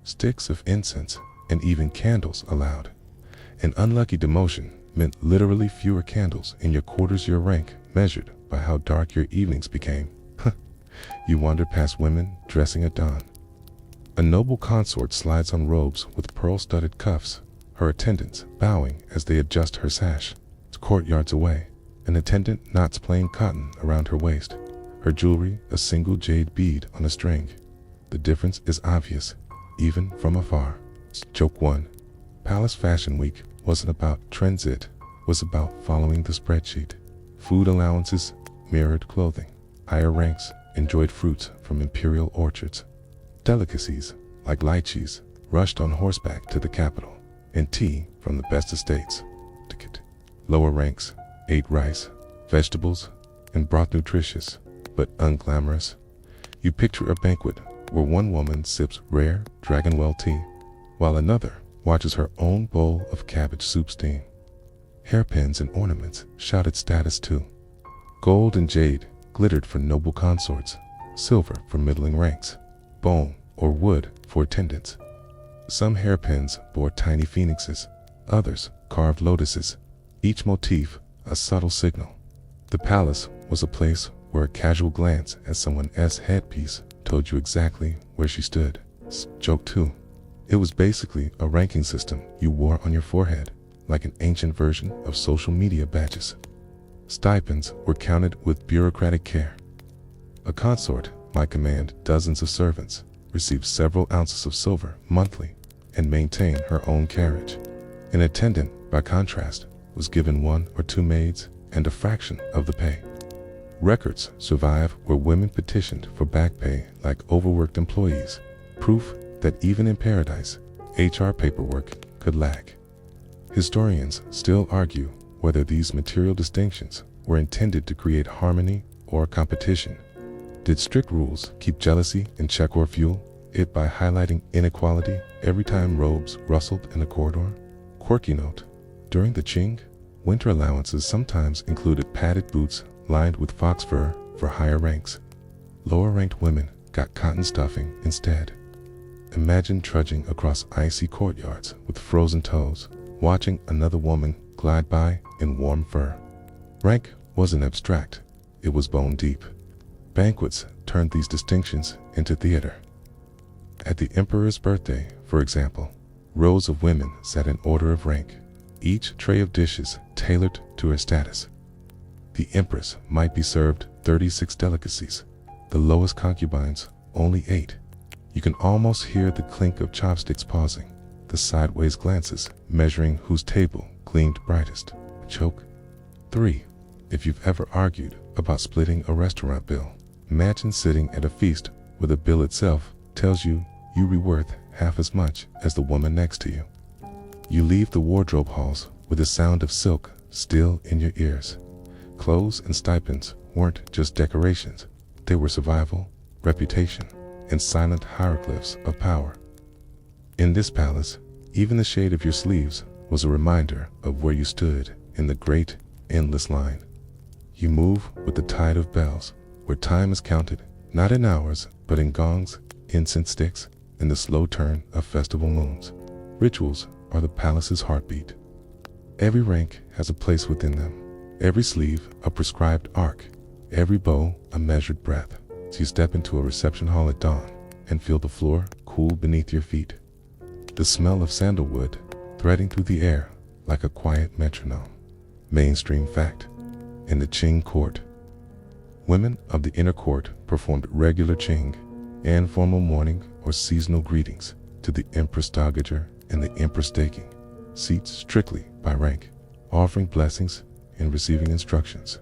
sticks of incense, and even candles allowed. An unlucky demotion meant literally fewer candles in your quarters, your rank measured by how dark your evenings became. You wandered past women dressing at dawn. A noble consort slides on robes with pearl-studded cuffs, her attendants bowing as they adjust her sash. Courtyards away, an attendant knots plain cotton around her waist, her jewelry a single jade bead on a string. The difference is obvious, even from afar. Joke 1. Palace Fashion Week wasn't about trends, it was about following the spreadsheet. Food allowances mirrored clothing. Higher ranks enjoyed fruits from imperial orchards. Delicacies, like lychees, rushed on horseback to the capital, and tea from the best estates. Lower ranks ate rice, vegetables, and broth, nutritious but unglamorous. You picture a banquet where one woman sips rare Dragonwell tea, while another watches her own bowl of cabbage soup steam. Hairpins and ornaments shouted status too. Gold and jade glittered for noble consorts, silver for middling ranks, bone or wood for attendants. Some hairpins bore tiny phoenixes, others carved lotuses, each motif a subtle signal. The palace was a place where a casual glance at someone's headpiece told you exactly where she stood. Joke 2. It was basically a ranking system you wore on your forehead, like an ancient version of social media badges. Stipends were counted with bureaucratic care. A consort might command dozens of servants, receive several ounces of silver monthly, and maintain her own carriage. An attendant, by contrast, was given 1 or 2 maids and a fraction of the pay. Records survive where women petitioned for back pay like overworked employees, proof that even in paradise, HR paperwork could lag. Historians still argue whether these material distinctions were intended to create harmony or competition. Did strict rules keep jealousy in check or fuel it by highlighting inequality every time robes rustled in a corridor? Quirky note: during the Qing, winter allowances sometimes included padded boots lined with fox fur for higher ranks. Lower-ranked women got cotton stuffing instead. Imagine trudging across icy courtyards with frozen toes, watching another woman glide by in warm fur. Rank wasn't abstract, it was bone deep. Banquets turned these distinctions into theater. At the emperor's birthday, for example, rows of women sat in order of rank, each tray of dishes tailored to her status. The empress might be served 36 delicacies, the lowest concubines only 8. You can almost hear the clink of chopsticks pausing, the sideways glances measuring whose table gleamed brightest. Choke. 3. If you've ever argued about splitting a restaurant bill, imagine sitting at a feast where the bill itself tells you you'll be worth half as much as the woman next to you. You leave the wardrobe halls with the sound of silk still in your ears. Clothes and stipends weren't just decorations, they were survival, reputation, and silent hieroglyphs of power. In this palace, even the shade of your sleeves was a reminder of where you stood in the great, endless line. You move with the tide of bells, where time is counted, not in hours, but in gongs, incense sticks, and the slow turn of festival moons. Rituals are the palace's heartbeat. Every rank has a place within them, every sleeve a prescribed arc, every bow a measured breath. So you step into a reception hall at dawn and feel the floor cool beneath your feet. The smell of sandalwood threading through the air like a quiet metronome. Mainstream fact. In the Qing court, women of the inner court performed regular Qing and formal morning or seasonal greetings to the Empress Dowager and the Empress staking, seats strictly by rank, offering blessings and receiving instructions.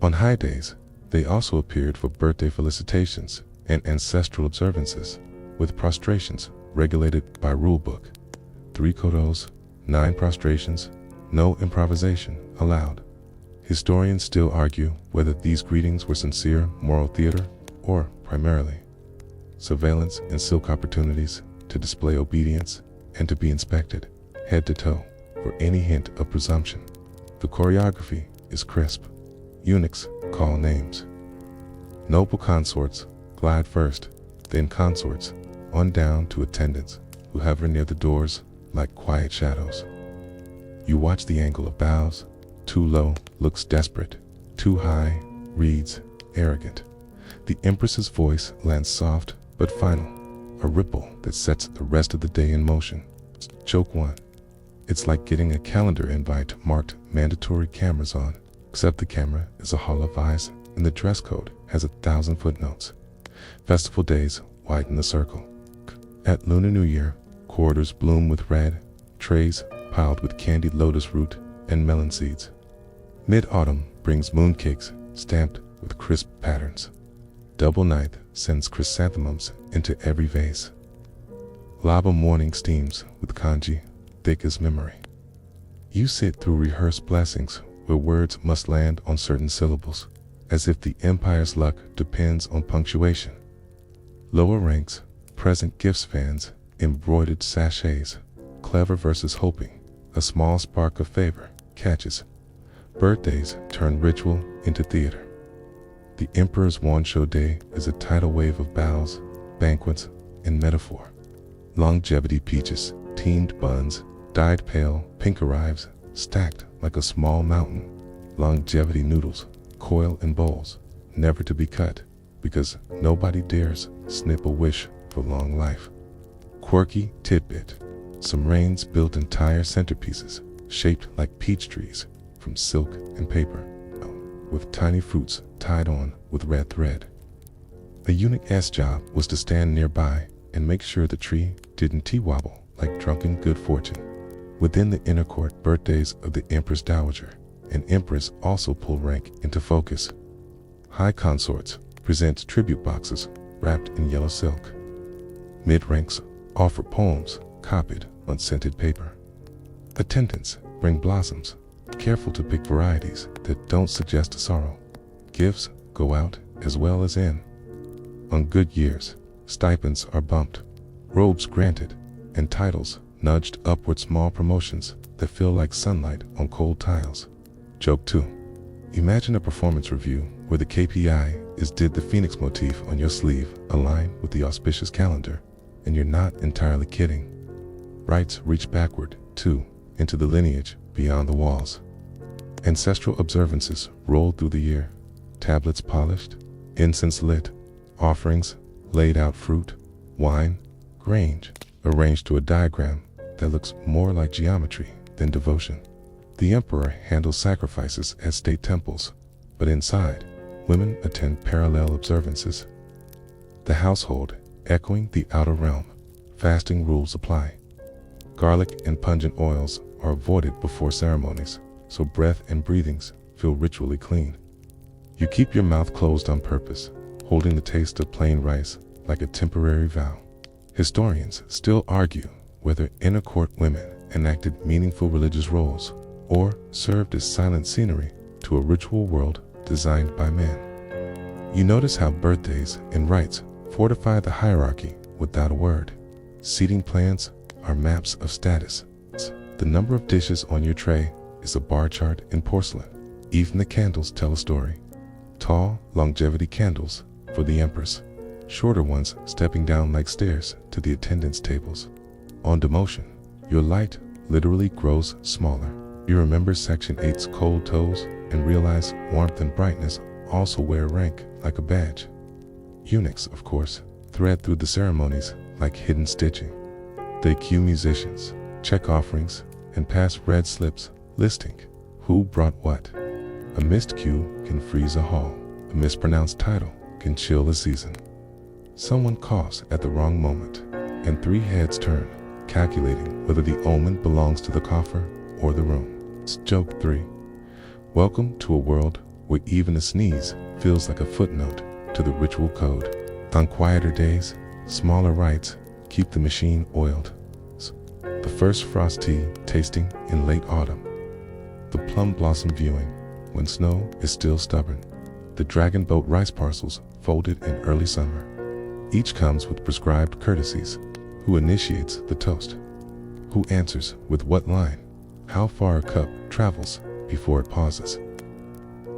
On high days, they also appeared for birthday felicitations and ancestral observances, with prostrations regulated by rulebook. 3 kodos, 9 prostrations, no improvisation allowed. Historians still argue whether these greetings were sincere moral theater or, primarily, surveillance and silk opportunities to display obedience and to be inspected, head to toe, for any hint of presumption. The choreography is crisp. Eunuchs call names. Noble consorts glide first, then consorts, on down to attendants who hover near the doors like quiet shadows. You watch the angle of bows. Too low looks desperate, too high reads arrogant. The Empress's voice lands soft but final, a ripple that sets the rest of the day in motion. Joke 1. It's like getting a calendar invite marked mandatory cameras on, except the camera is a hall of ice and the dress code has 1,000 footnotes. Festival days widen the circle. At Lunar New Year, corridors bloom with red, trays piled with candied lotus root and melon seeds. Mid-autumn brings mooncakes stamped with crisp patterns. Double Ninth sends chrysanthemums into every vase. Lava morning steams with kanji, thick as memory. You sit through rehearsed blessings where words must land on certain syllables, as if the empire's luck depends on punctuation. Lower ranks, present gifts fans, embroidered sachets, clever versus hoping, a small spark of favor catches. Birthdays turn ritual into theater. The Emperor's wand show day is a tidal wave of bows, banquets, and metaphor. Longevity peaches, teamed buns, dyed pale pink arrives, stacked like a small mountain. Longevity noodles, coil in bowls, never to be cut, because nobody dares snip a wish for long life. Quirky tidbit. Some reigns built entire centerpieces, shaped like peach trees, from silk and paper, with tiny fruits tied on with red thread. A eunuch's job was to stand nearby and make sure the tree didn't tee-wobble like drunken good fortune. Within the inner court birthdays of the Empress Dowager and Empress also pull rank into focus. High consorts present tribute boxes wrapped in yellow silk. Mid-ranks offer poems copied on scented paper. Attendants bring blossoms, careful to pick varieties that don't suggest sorrow. Gifts go out as well as in. On good years, stipends are bumped, robes granted, and titles nudged upward. Small promotions that feel like sunlight on cold tiles. Joke 2. Imagine a performance review where the KPI is did the phoenix motif on your sleeve align with the auspicious calendar, and you're not entirely kidding. Rites reach backward, too, into the lineage beyond the walls. Ancestral observances roll through the year, tablets polished, incense lit, offerings laid out, fruit, wine, range, arranged to a diagram that looks more like geometry than devotion. The emperor handles sacrifices at state temples, but inside, women attend parallel observances. The household, echoing the outer realm, fasting rules apply. Garlic and pungent oils are avoided before ceremonies, so breath and breathings feel ritually clean. You keep your mouth closed on purpose, holding the taste of plain rice like a temporary vow. Historians still argue whether inner court women enacted meaningful religious roles or served as silent scenery to a ritual world designed by man. You notice how birthdays and rites fortify the hierarchy without a word. Seating plans are maps of status. The number of dishes on your tray is a bar chart in porcelain. Even the candles tell a story. Tall, longevity candles for the empress, shorter ones stepping down like stairs to the attendants' tables. On demotion, your light literally grows smaller. You remember Section 8's cold toes and realize warmth and brightness also wear rank like a badge. Eunuchs, of course, thread through the ceremonies like hidden stitching. They cue musicians, check offerings, and pass red slips listing who brought what. A missed cue can freeze a hall. A mispronounced title can chill a season. Someone coughs at the wrong moment, and 3 heads turn, calculating whether the omen belongs to the cougher or the room. Joke 3. Welcome to a world where even a sneeze feels like a footnote to the ritual code. On quieter days, smaller rites keep the machine oiled. The first frost tea tasting in late autumn. The plum blossom viewing when snow is still stubborn. The dragon boat rice parcels folded in early summer. Each comes with prescribed courtesies. Who initiates the toast? Who answers with what line? How far a cup travels before it pauses.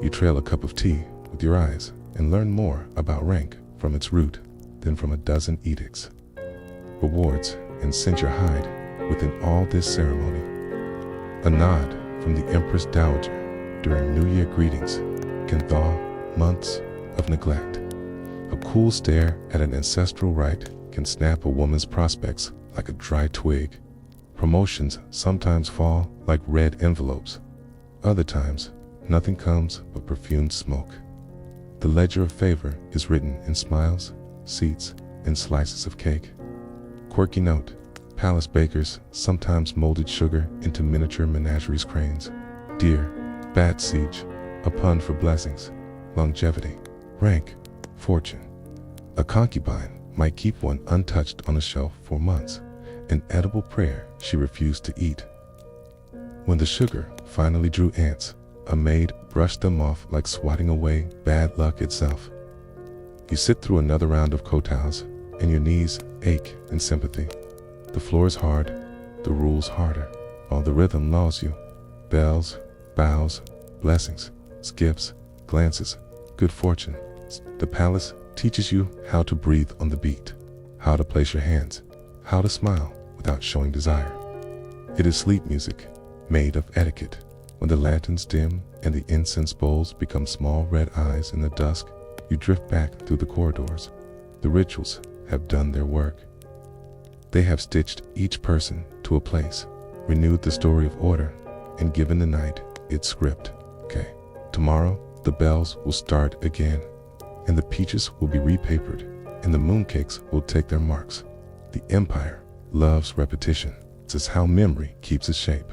You trail a cup of tea with your eyes and learn more about rank from its root than from a dozen edicts. Rewards and cinch your hide within all this ceremony. A nod from the Empress Dowager during New Year greetings can thaw months of neglect. A cool stare at an ancestral rite can snap a woman's prospects like a dry twig. Promotions sometimes fall like red envelopes. Other times, nothing comes but perfumed smoke. The ledger of favor is written in smiles, seats, and slices of cake. Quirky note: palace bakers sometimes molded sugar into miniature menageries cranes. Dear, bad siege, a pun for blessings, longevity, rank, fortune. A concubine might keep one untouched on a shelf for months, an edible prayer she refused to eat. When the sugar finally drew ants, a maid brushed them off like swatting away bad luck itself. You sit through another round of kowtows, and your knees ache in sympathy. The floor is hard, the rules harder, while the rhythm lulls you. Bells, bows, blessings, gifts, glances, good fortune. The palace teaches you how to breathe on the beat, how to place your hands, how to smile without showing desire. It is sleep music, made of etiquette. When the lanterns dim and the incense bowls become small red eyes in the dusk, you drift back through the corridors. The rituals have done their work. They have stitched each person to a place, renewed the story of order, and given the night its script. Okay, tomorrow the bells will start again, and the peaches will be repapered, and the mooncakes will take their marks. The empire loves repetition. This is how memory keeps its shape.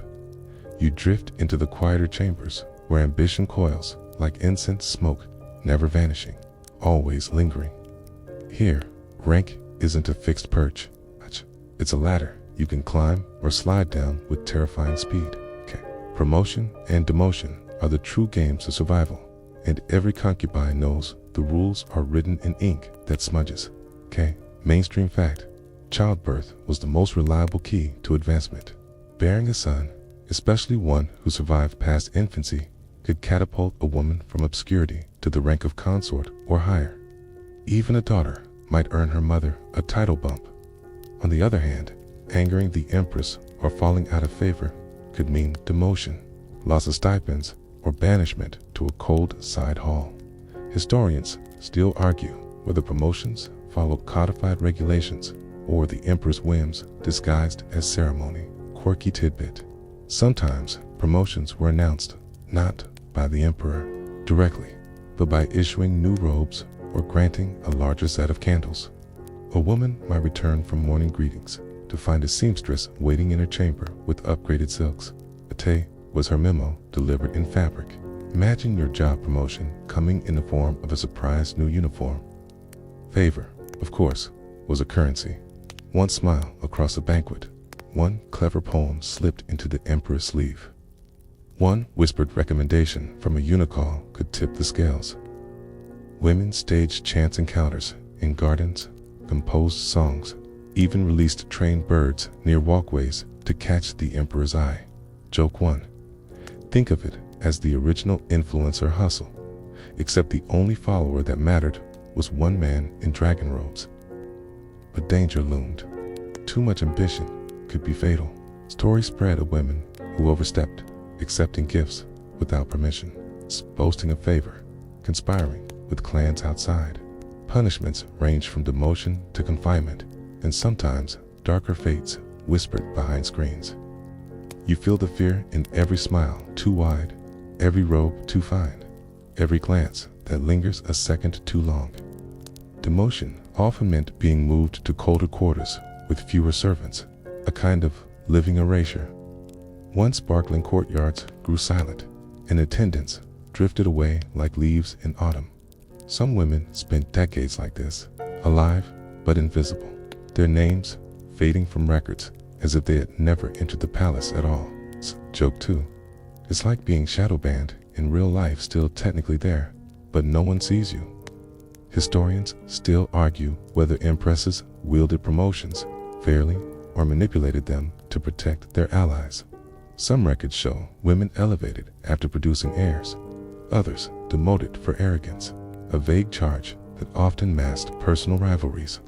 You drift into the quieter chambers where ambition coils like incense smoke, never vanishing, always lingering. Here, rank isn't a fixed perch. It's a ladder you can climb or slide down with terrifying speed. Okay. Promotion and demotion are the true games of survival, and every concubine knows the rules are written in ink that smudges. Okay. Mainstream fact: childbirth was the most reliable key to advancement. Bearing a son, especially one who survived past infancy, could catapult a woman from obscurity to the rank of consort or higher. Even a daughter might earn her mother a title bump. On the other hand, angering the empress or falling out of favor could mean demotion, loss of stipends, or banishment to a cold side hall. Historians still argue whether promotions follow codified regulations or the emperor's whims disguised as ceremony. Quirky tidbit. Sometimes promotions were announced not by the emperor directly, but by issuing new robes or granting a larger set of candles. A woman might return from morning greetings to find a seamstress waiting in her chamber with upgraded silks. A te was her memo delivered in fabric. Imagine your job promotion coming in the form of a surprise new uniform. Favor, of course, was a currency. One smile across a banquet. One clever poem slipped into the emperor's sleeve. One whispered recommendation from a eunuchal could tip the scales. Women staged chance encounters in gardens, composed songs, even released trained birds near walkways to catch the emperor's eye. Joke 1. Think of it as the original influencer hustle, except the only follower that mattered was one man in dragon robes. But danger loomed. Too much ambition could be fatal. Stories spread of women who overstepped, accepting gifts without permission, boasting a favor, conspiring with clans outside. Punishments ranged from demotion to confinement, and sometimes darker fates whispered behind screens. You feel the fear in every smile too wide, every robe too fine, every glance that lingers a second too long. Demotion often meant being moved to colder quarters with fewer servants, a kind of living erasure. Once sparkling courtyards grew silent, and attendants drifted away like leaves in autumn. Some women spent decades like this, alive but invisible, their names fading from records as if they had never entered the palace at all. Joke 2. It's like being shadow banned in real life, still technically there, but no one sees you. Historians still argue whether empresses wielded promotions fairly or manipulated them to protect their allies. Some records show women elevated after producing heirs, others demoted for arrogance, a vague charge that often masked personal rivalries.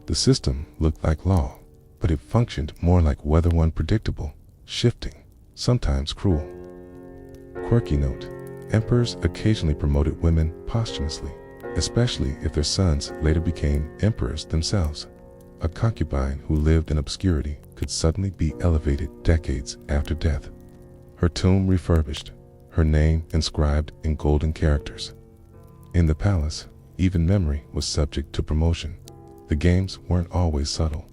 The system looked like law, but it functioned more like weather, one predictable, shifting, sometimes cruel. Quirky note: emperors occasionally promoted women posthumously, especially if their sons later became emperors themselves. A concubine who lived in obscurity could suddenly be elevated decades after death. Her tomb refurbished, her name inscribed in golden characters. In the palace, even memory was subject to promotion. The games weren't always subtle.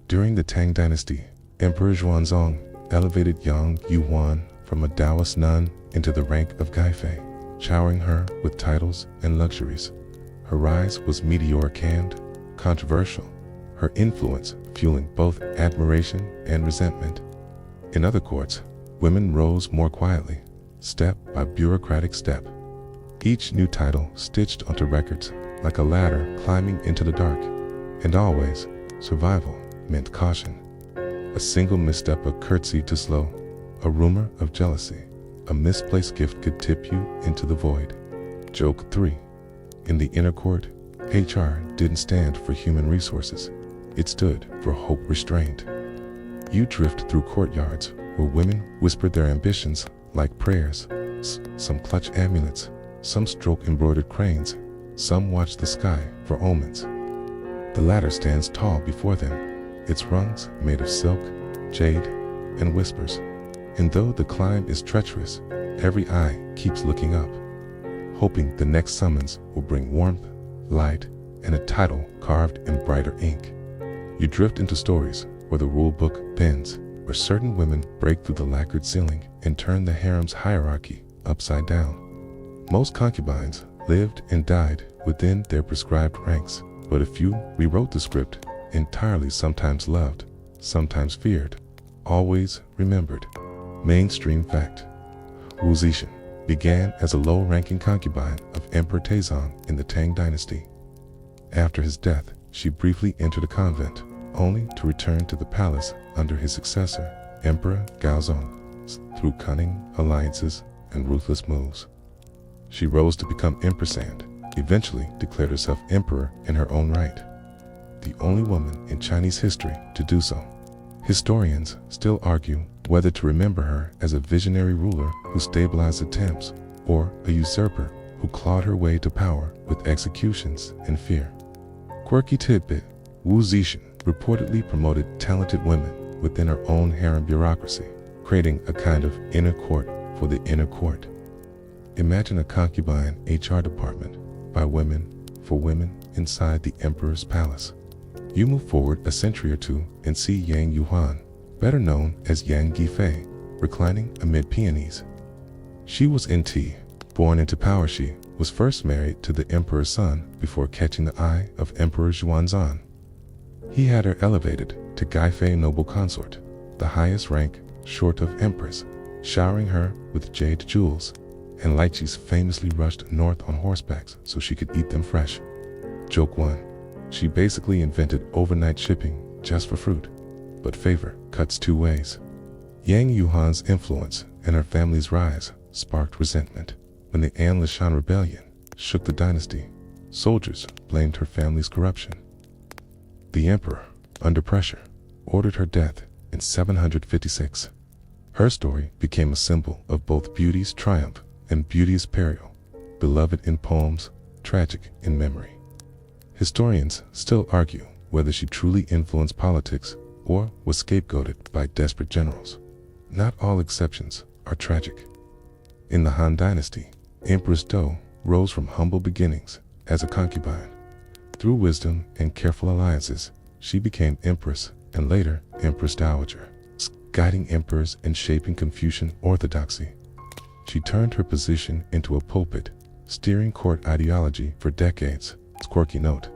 During the Tang Dynasty, Emperor Xuanzong elevated Yang Yuhuan from a Taoist nun into the rank of Gaifei, showering her with titles and luxuries. Her rise was meteoric and controversial, her influence fueling both admiration and resentment. In other courts, women rose more quietly, step by bureaucratic step. Each new title stitched onto records like a ladder climbing into the dark, and always survival meant caution. A single misstep, a curtsy too slow, a rumor of jealousy, a misplaced gift could tip you into the void. Joke 3. In the inner court, HR didn't stand for human resources. It stood for hope restrained. You drift through courtyards where women whispered their ambitions like prayers. Some clutch amulets, some stroke embroidered cranes, some watch the sky for omens. The ladder stands tall before them, its rungs made of silk, jade, and whispers. And though the climb is treacherous, every eye keeps looking up, hoping the next summons will bring warmth, light, and a title carved in brighter ink. You drift into stories where the rule book bends, where certain women break through the lacquered ceiling and turn the harem's hierarchy upside down. Most concubines lived and died within their prescribed ranks, but a few rewrote the script entirely, sometimes loved, sometimes feared, always remembered. Mainstream fact: Wu Zixin began as a low-ranking concubine of Emperor Taizong in the Tang Dynasty. After his death, she briefly entered a convent, only to return to the palace under his successor, Emperor Gaozong. Through cunning alliances and ruthless moves, she rose to become empress and eventually declared herself emperor in her own right, the only woman in Chinese history to do so. Historians still argue whether to remember her as a visionary ruler who stabilized attempts, or a usurper who clawed her way to power with executions and fear. Quirky tidbit: Wu Zixin reportedly promoted talented women within her own harem bureaucracy, creating a kind of inner court for the inner court. Imagine a concubine HR department by women for women inside the emperor's palace. You move forward a century or two and see Yang Yuhan, better known as Yang Guifei, reclining amid peonies. She was NT, born into power. She was first married to the emperor's son before catching the eye of Emperor Xuanzan. He had her elevated to Guifei noble consort, the highest rank short of empress, showering her with jade jewels, and lychees famously rushed north on horsebacks so she could eat them fresh. Joke 1. She basically invented overnight shipping just for fruit. But favor cuts two ways. Yang Yuhan's influence and her family's rise sparked resentment. When the An Lashan rebellion shook the dynasty, soldiers blamed her family's corruption. The emperor, under pressure, ordered her death in 756. Her story became a symbol of both beauty's triumph and beauty's peril, beloved in poems, tragic in memory. Historians still argue whether she truly influenced politics or was scapegoated by desperate generals. Not all exceptions are tragic. In the Han Dynasty, Empress Do rose from humble beginnings as a concubine. Through wisdom and careful alliances, she became empress and later Empress Dowager, guiding emperors and shaping Confucian orthodoxy. She turned her position into a pulpit, steering court ideology for decades. Quirky note: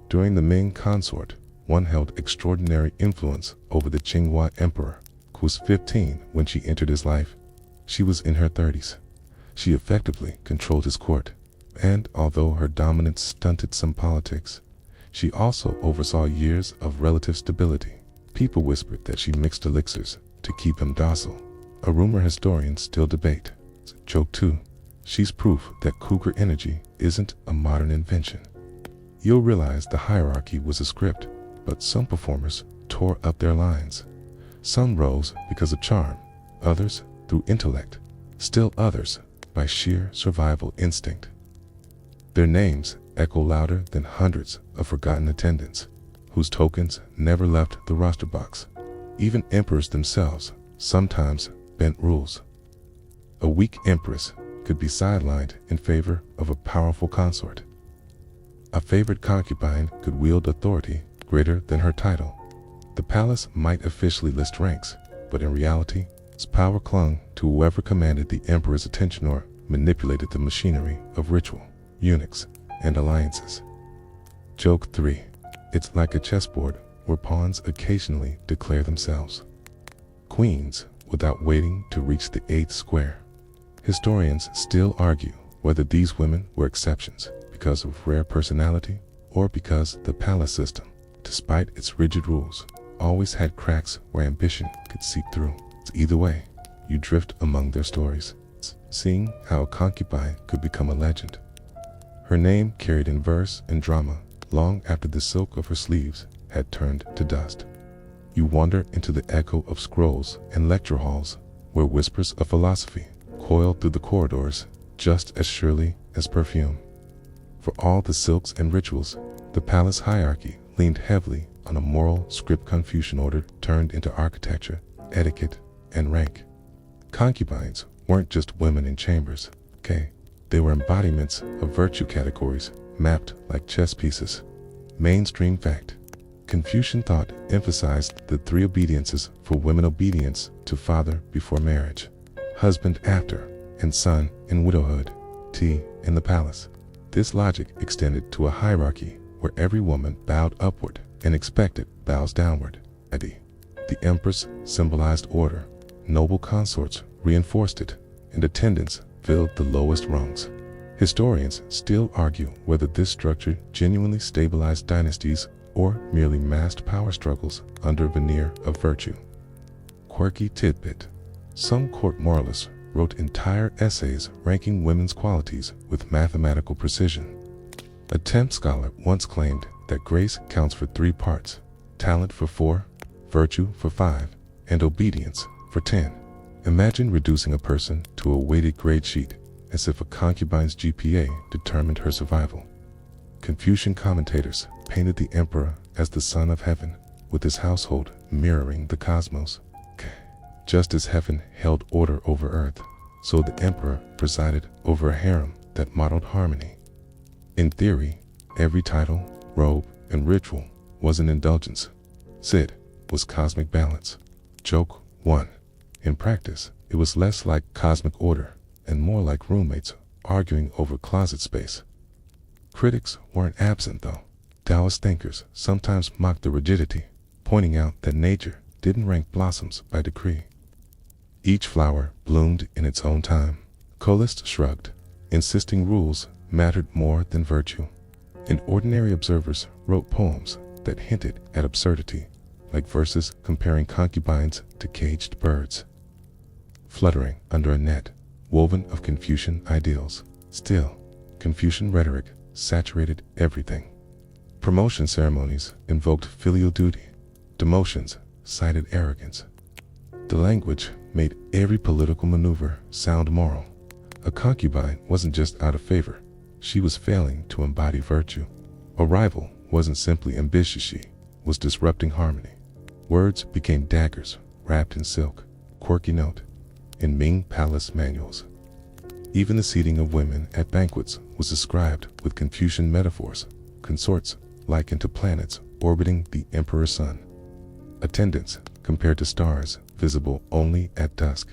during the Ming consort, one held extraordinary influence over the Qinghua emperor, who was 15 when she entered his life. She was in her 30s. She effectively controlled his court, and although her dominance stunted some politics, she also oversaw years of relative stability. People whispered that she mixed elixirs to keep him docile, a rumor historians still debate. Joke 2. She's proof that cougar energy isn't a modern invention. You'll realize the hierarchy was a script, but some performers tore up their lines. Some rose because of charm, others through intellect, still others by sheer survival instinct. Their names echo louder than hundreds of forgotten attendants, whose tokens never left the roster box. Even emperors themselves sometimes bent rules. A weak empress could be sidelined in favor of a powerful consort. A favored concubine could wield authority greater than her title. The palace might officially list ranks, but in reality, its power clung to whoever commanded the emperor's attention or manipulated the machinery of ritual, eunuchs, and alliances. Joke 3. It's like a chessboard where pawns occasionally declare themselves queens without waiting to reach the 8th square. Historians still argue whether these women were exceptions because of rare personality or because the palace system, despite its rigid rules, always had cracks where ambition could seep through. Either way, you drift among their stories, seeing how a concubine could become a legend. Her name carried in verse and drama long after the silk of her sleeves had turned to dust. You wander into the echo of scrolls and lecture halls where whispers of philosophy coil through the corridors just as surely as perfume. For all the silks and rituals, the palace hierarchy leaned heavily on a moral script Confucian order turned into architecture, etiquette, and rank. Concubines weren't just women in chambers, okay? They were embodiments of virtue categories mapped like chess pieces. Mainstream fact: Confucian thought emphasized the 3 obediences for women: obedience to father before marriage, husband after, and son in widowhood, tea in the palace. This logic extended to a hierarchy where every woman bowed upward and expected bows downward. The empress symbolized order, noble consorts reinforced it, and attendants filled the lowest rungs. Historians still argue whether this structure genuinely stabilized dynasties or merely masked power struggles under a veneer of virtue. Quirky tidbit: some court moralists wrote entire essays ranking women's qualities with mathematical precision. A Temp scholar once claimed that grace counts for 3 parts: talent for 4, virtue for 5, and obedience for 10. Imagine reducing a person to a weighted grade sheet, as if a concubine's GPA determined her survival. Confucian commentators painted the emperor as the son of heaven, with his household mirroring the cosmos. Just as heaven held order over earth, so the emperor presided over a harem that modeled harmony. In theory, every title, robe, and ritual was an indulgence. Sid was cosmic balance. Joke 1. In practice, it was less like cosmic order and more like roommates arguing over closet space. Critics weren't absent though. Taoist thinkers sometimes mocked the rigidity, pointing out that nature didn't rank blossoms by decree. Each flower bloomed in its own time. Coelist shrugged, insisting rules mattered more than virtue. And ordinary observers wrote poems that hinted at absurdity, like verses comparing concubines to caged birds, fluttering under a net woven of Confucian ideals. Still, Confucian rhetoric saturated everything. Promotion ceremonies invoked filial duty. Demotions cited arrogance. The language made every political maneuver sound moral. A concubine wasn't just out of favor, she was failing to embody virtue. A rival wasn't simply ambitious, she was disrupting harmony. Words became daggers wrapped in silk. Quirky note: in Ming palace manuals, even the seating of women at banquets was described with Confucian metaphors, consorts likened to planets orbiting the emperor's sun. Attendants compared to stars visible only at dusk.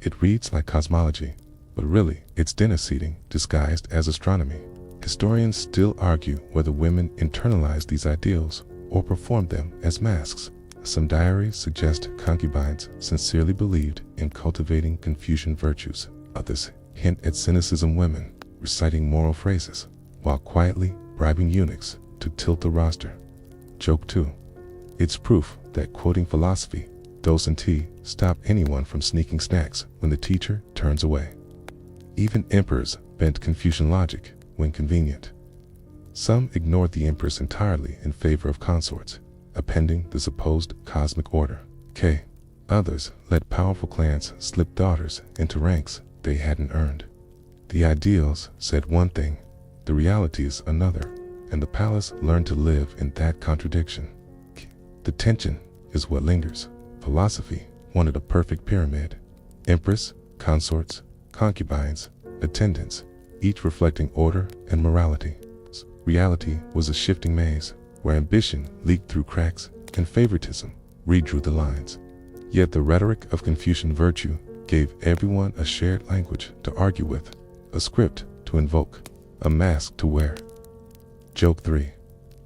It reads like cosmology, but really it's dinner seating disguised as astronomy. Historians still argue whether women internalized these ideals or performed them as masks. Some diaries suggest concubines sincerely believed in cultivating Confucian virtues. Others hint at cynicism, women reciting moral phrases while quietly bribing eunuchs to tilt the roster. Joke 2. It's proof that quoting philosophy, docenti, stop anyone from sneaking snacks when the teacher turns away. Even emperors bent Confucian logic when convenient. Some ignored the empress entirely in favor of consorts, appending the supposed cosmic order. Others let powerful clans slip daughters into ranks they hadn't earned. The ideals said one thing, the realities another, and the palace learned to live in that contradiction. The tension is what lingers. Philosophy wanted a perfect pyramid. Empress, consorts, concubines, attendants, each reflecting order and morality. Reality was a shifting maze where ambition leaked through cracks and favoritism redrew the lines. Yet the rhetoric of Confucian virtue gave everyone a shared language to argue with, a script to invoke, a mask to wear. Joke 3.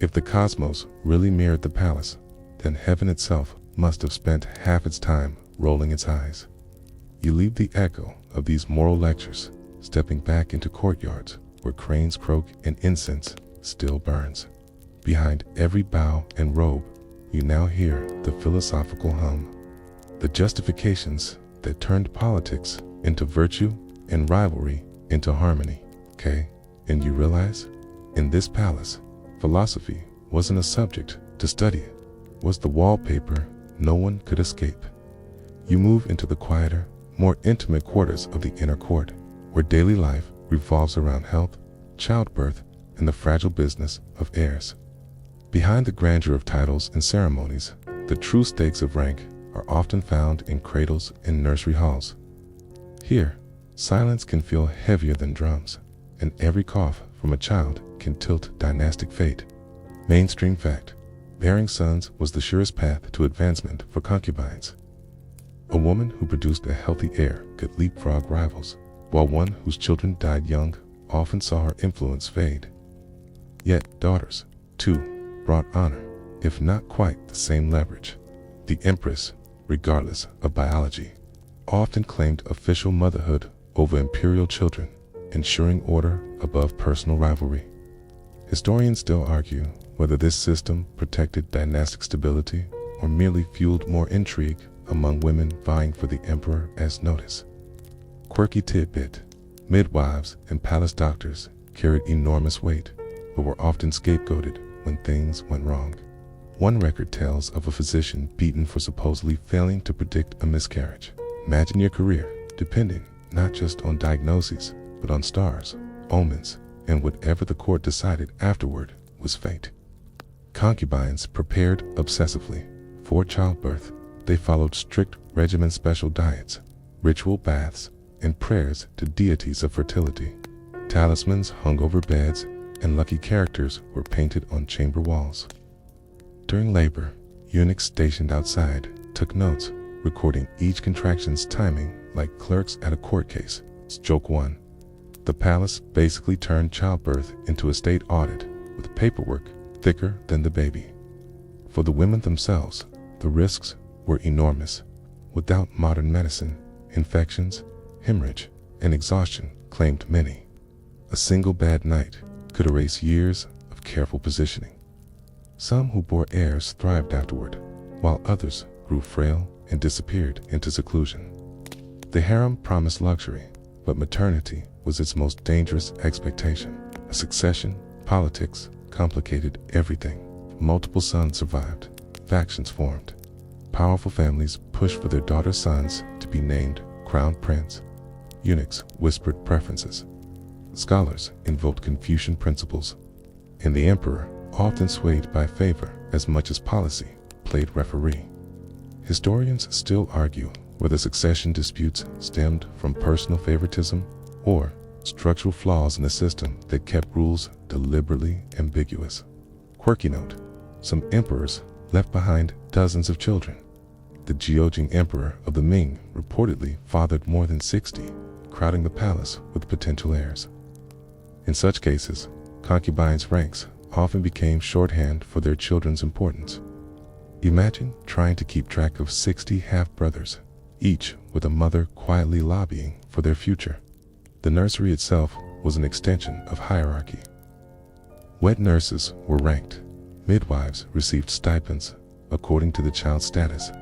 If the cosmos really mirrored the palace, then heaven itself must have spent half its time rolling its eyes. You leave the echo of these moral lectures, stepping back into courtyards where cranes croak and incense still burns. Behind every bow and robe, you now hear the philosophical hum, the justifications that turned politics into virtue and rivalry into harmony. And you realize, in this palace, philosophy wasn't a subject to study, it was the wallpaper no one could escape. You move into the quieter, more intimate quarters of the inner court, where daily life revolves around health, childbirth, and the fragile business of heirs. Behind the grandeur of titles and ceremonies, the true stakes of rank are often found in cradles and nursery halls. Here, silence can feel heavier than drums, and every cough from a child can tilt dynastic fate. Mainstream fact: bearing sons was the surest path to advancement for concubines. A woman who produced a healthy heir could leapfrog rivals, while one whose children died young often saw her influence fade. Yet daughters, too, brought honor, if not quite the same leverage. The empress, regardless of biology, often claimed official motherhood over imperial children, ensuring order above personal rivalry. Historians still argue whether this system protected dynastic stability or merely fueled more intrigue among women vying for the emperor as notice. Quirky tidbit: midwives and palace doctors carried enormous weight, but were often scapegoated when things went wrong. One record tells of a physician beaten for supposedly failing to predict a miscarriage. Imagine your career depending not just on diagnoses, but on stars, omens, and whatever the court decided afterward was fate. Concubines prepared obsessively, Before childbirth, they followed strict regimen, special diets, ritual baths, and prayers to deities of fertility. Talismans hung over beds, and lucky characters were painted on chamber walls. During labor, eunuchs stationed outside took notes, recording each contraction's timing like clerks at a court case. Joke 1. The palace basically turned childbirth into a state audit, with paperwork thicker than the baby. For the women themselves, the risks were enormous. Without modern medicine, infections, hemorrhage, and exhaustion claimed many. A single bad night could erase years of careful positioning. Some who bore heirs thrived afterward, while others grew frail and disappeared into seclusion. The harem promised luxury, but maternity was its most dangerous expectation. A succession, politics complicated everything. Multiple sons survived, factions formed. Powerful families pushed for their daughter sons to be named crown prince. Eunuchs whispered preferences. Scholars invoked Confucian principles, and the emperor, often swayed by favor as much as policy, played referee. Historians still argue whether succession disputes stemmed from personal favoritism or structural flaws in the system that kept rules deliberately ambiguous. Quirky note: some emperors left behind dozens of children. The Jiojing emperor of the Ming reportedly fathered more than 60, crowding the palace with potential heirs. In such cases, concubines' ranks often became shorthand for their children's importance. Imagine trying to keep track of 60 half-brothers, each with a mother quietly lobbying for their future. The nursery itself was an extension of hierarchy. Wet nurses were ranked. Midwives received stipends according to the child's status.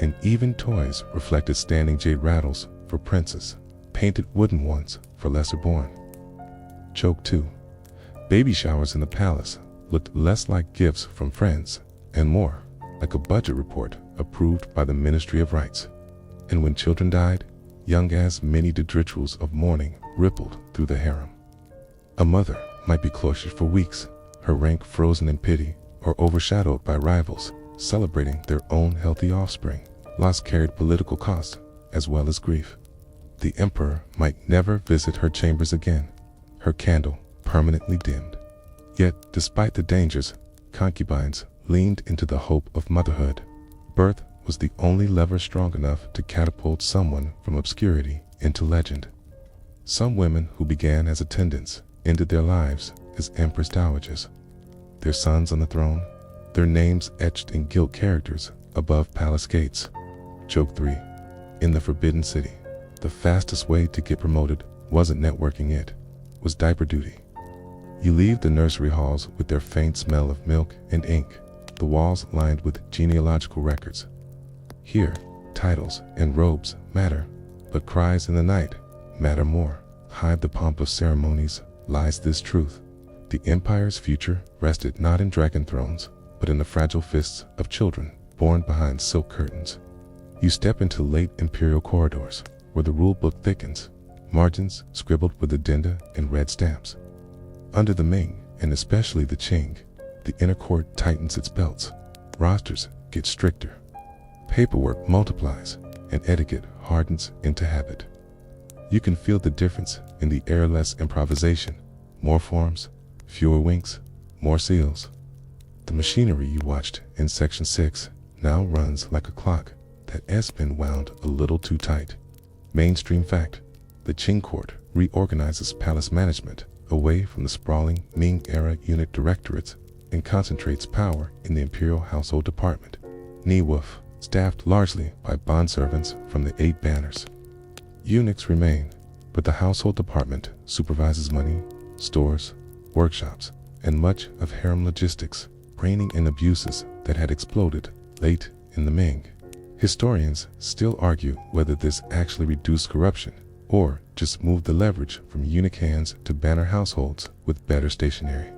And even toys reflected standing jade rattles for princes, painted wooden ones for lesser born. Joke 2. Baby showers in the palace looked less like gifts from friends and more like a budget report approved by the Ministry of Rights. And when children died, young as many did rituals of mourning rippled through the harem. A mother might be cloistered for weeks, her rank frozen in pity or overshadowed by rivals celebrating their own healthy offspring. Loss carried political costs as well as grief. The emperor might never visit her chambers again, her candle permanently dimmed. Yet, despite the dangers, concubines leaned into the hope of motherhood. Birth was the only lever strong enough to catapult someone from obscurity into legend. Some women who began as attendants ended their lives as empress dowagers, their sons on the throne, their names etched in gilt characters above palace gates. Joke 3. In the Forbidden City, the fastest way to get promoted wasn't networking, it was diaper duty. You leave the nursery halls with their faint smell of milk and ink, the walls lined with genealogical records. Here, titles and robes matter, but cries in the night matter more. Hide the pomp of ceremonies lies this truth: the empire's future rested not in dragon thrones, but in the fragile fists of children born behind silk curtains. You step into late imperial corridors, where the rule book thickens, margins scribbled with addenda and red stamps. Under the Ming, and especially the Qing, the inner court tightens its belts, rosters get stricter, paperwork multiplies, and etiquette hardens into habit. You can feel the difference in the airless improvisation: more forms, fewer winks, more seals. The machinery you watched in Section 6 now runs like a clock that has been wound a little too tight. Mainstream fact: the Qing court reorganizes palace management away from the sprawling Ming-era eunuch directorates and concentrates power in the imperial household department, Niwuf, staffed largely by bondservants from the 8 banners. Eunuchs remain, but the household department supervises money, stores, workshops, and much of harem logistics, reining in abuses that had exploded late in the Ming. Historians still argue whether this actually reduced corruption or just moved the leverage from eunuch hands to banner households with better stationery.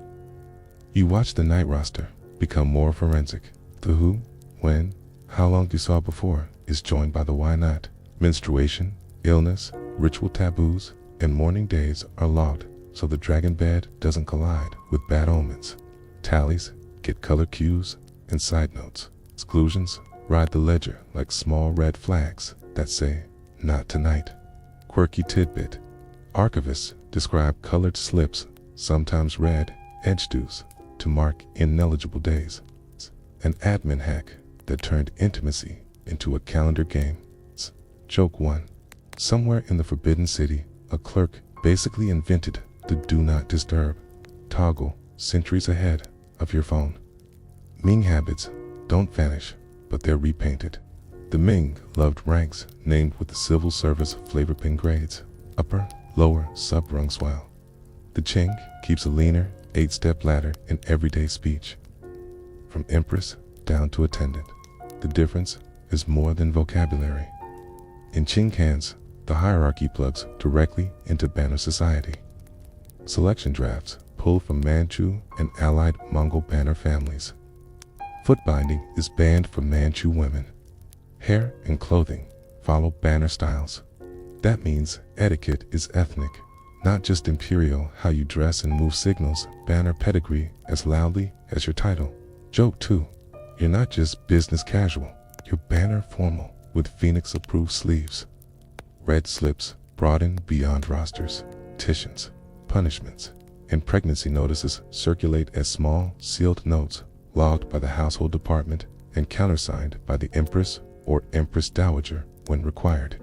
You watch the night roster become more forensic. The who, when, how long you saw before is joined by the why not. Menstruation, illness, ritual taboos, and mourning days are logged so the dragon bed doesn't collide with bad omens. Tallies get color cues and side notes. Exclusions ride the ledger like small red flags that say, "Not tonight." Quirky tidbit. Archivists describe colored slips, sometimes red, edge-do's, to mark ineligible days. An admin hack that turned intimacy into a calendar game. Joke 1. Somewhere in the Forbidden City, a clerk basically invented the Do Not Disturb toggle centuries ahead of your phone. Ming habits don't vanish, but they're repainted. The Ming loved ranks named with the civil service flavor pin grades, upper, lower, sub-rung swell. The Qing keeps a leaner 8-step ladder in everyday speech. From empress down to attendant, the difference is more than vocabulary. In Qing hands, the hierarchy plugs directly into banner society. Selection drafts pull from Manchu and allied Mongol banner families. Foot binding is banned for Manchu women. Hair and clothing follow banner styles. That means etiquette is ethnic, not just imperial. How you dress and move signals banner pedigree as loudly as your title. Joke 2. You're not just business casual, you're banner formal with Phoenix-approved sleeves. Red slips broaden beyond rosters, petitions, punishments, and pregnancy notices circulate as small, sealed notes logged by the household department and countersigned by the Empress or Empress Dowager when required.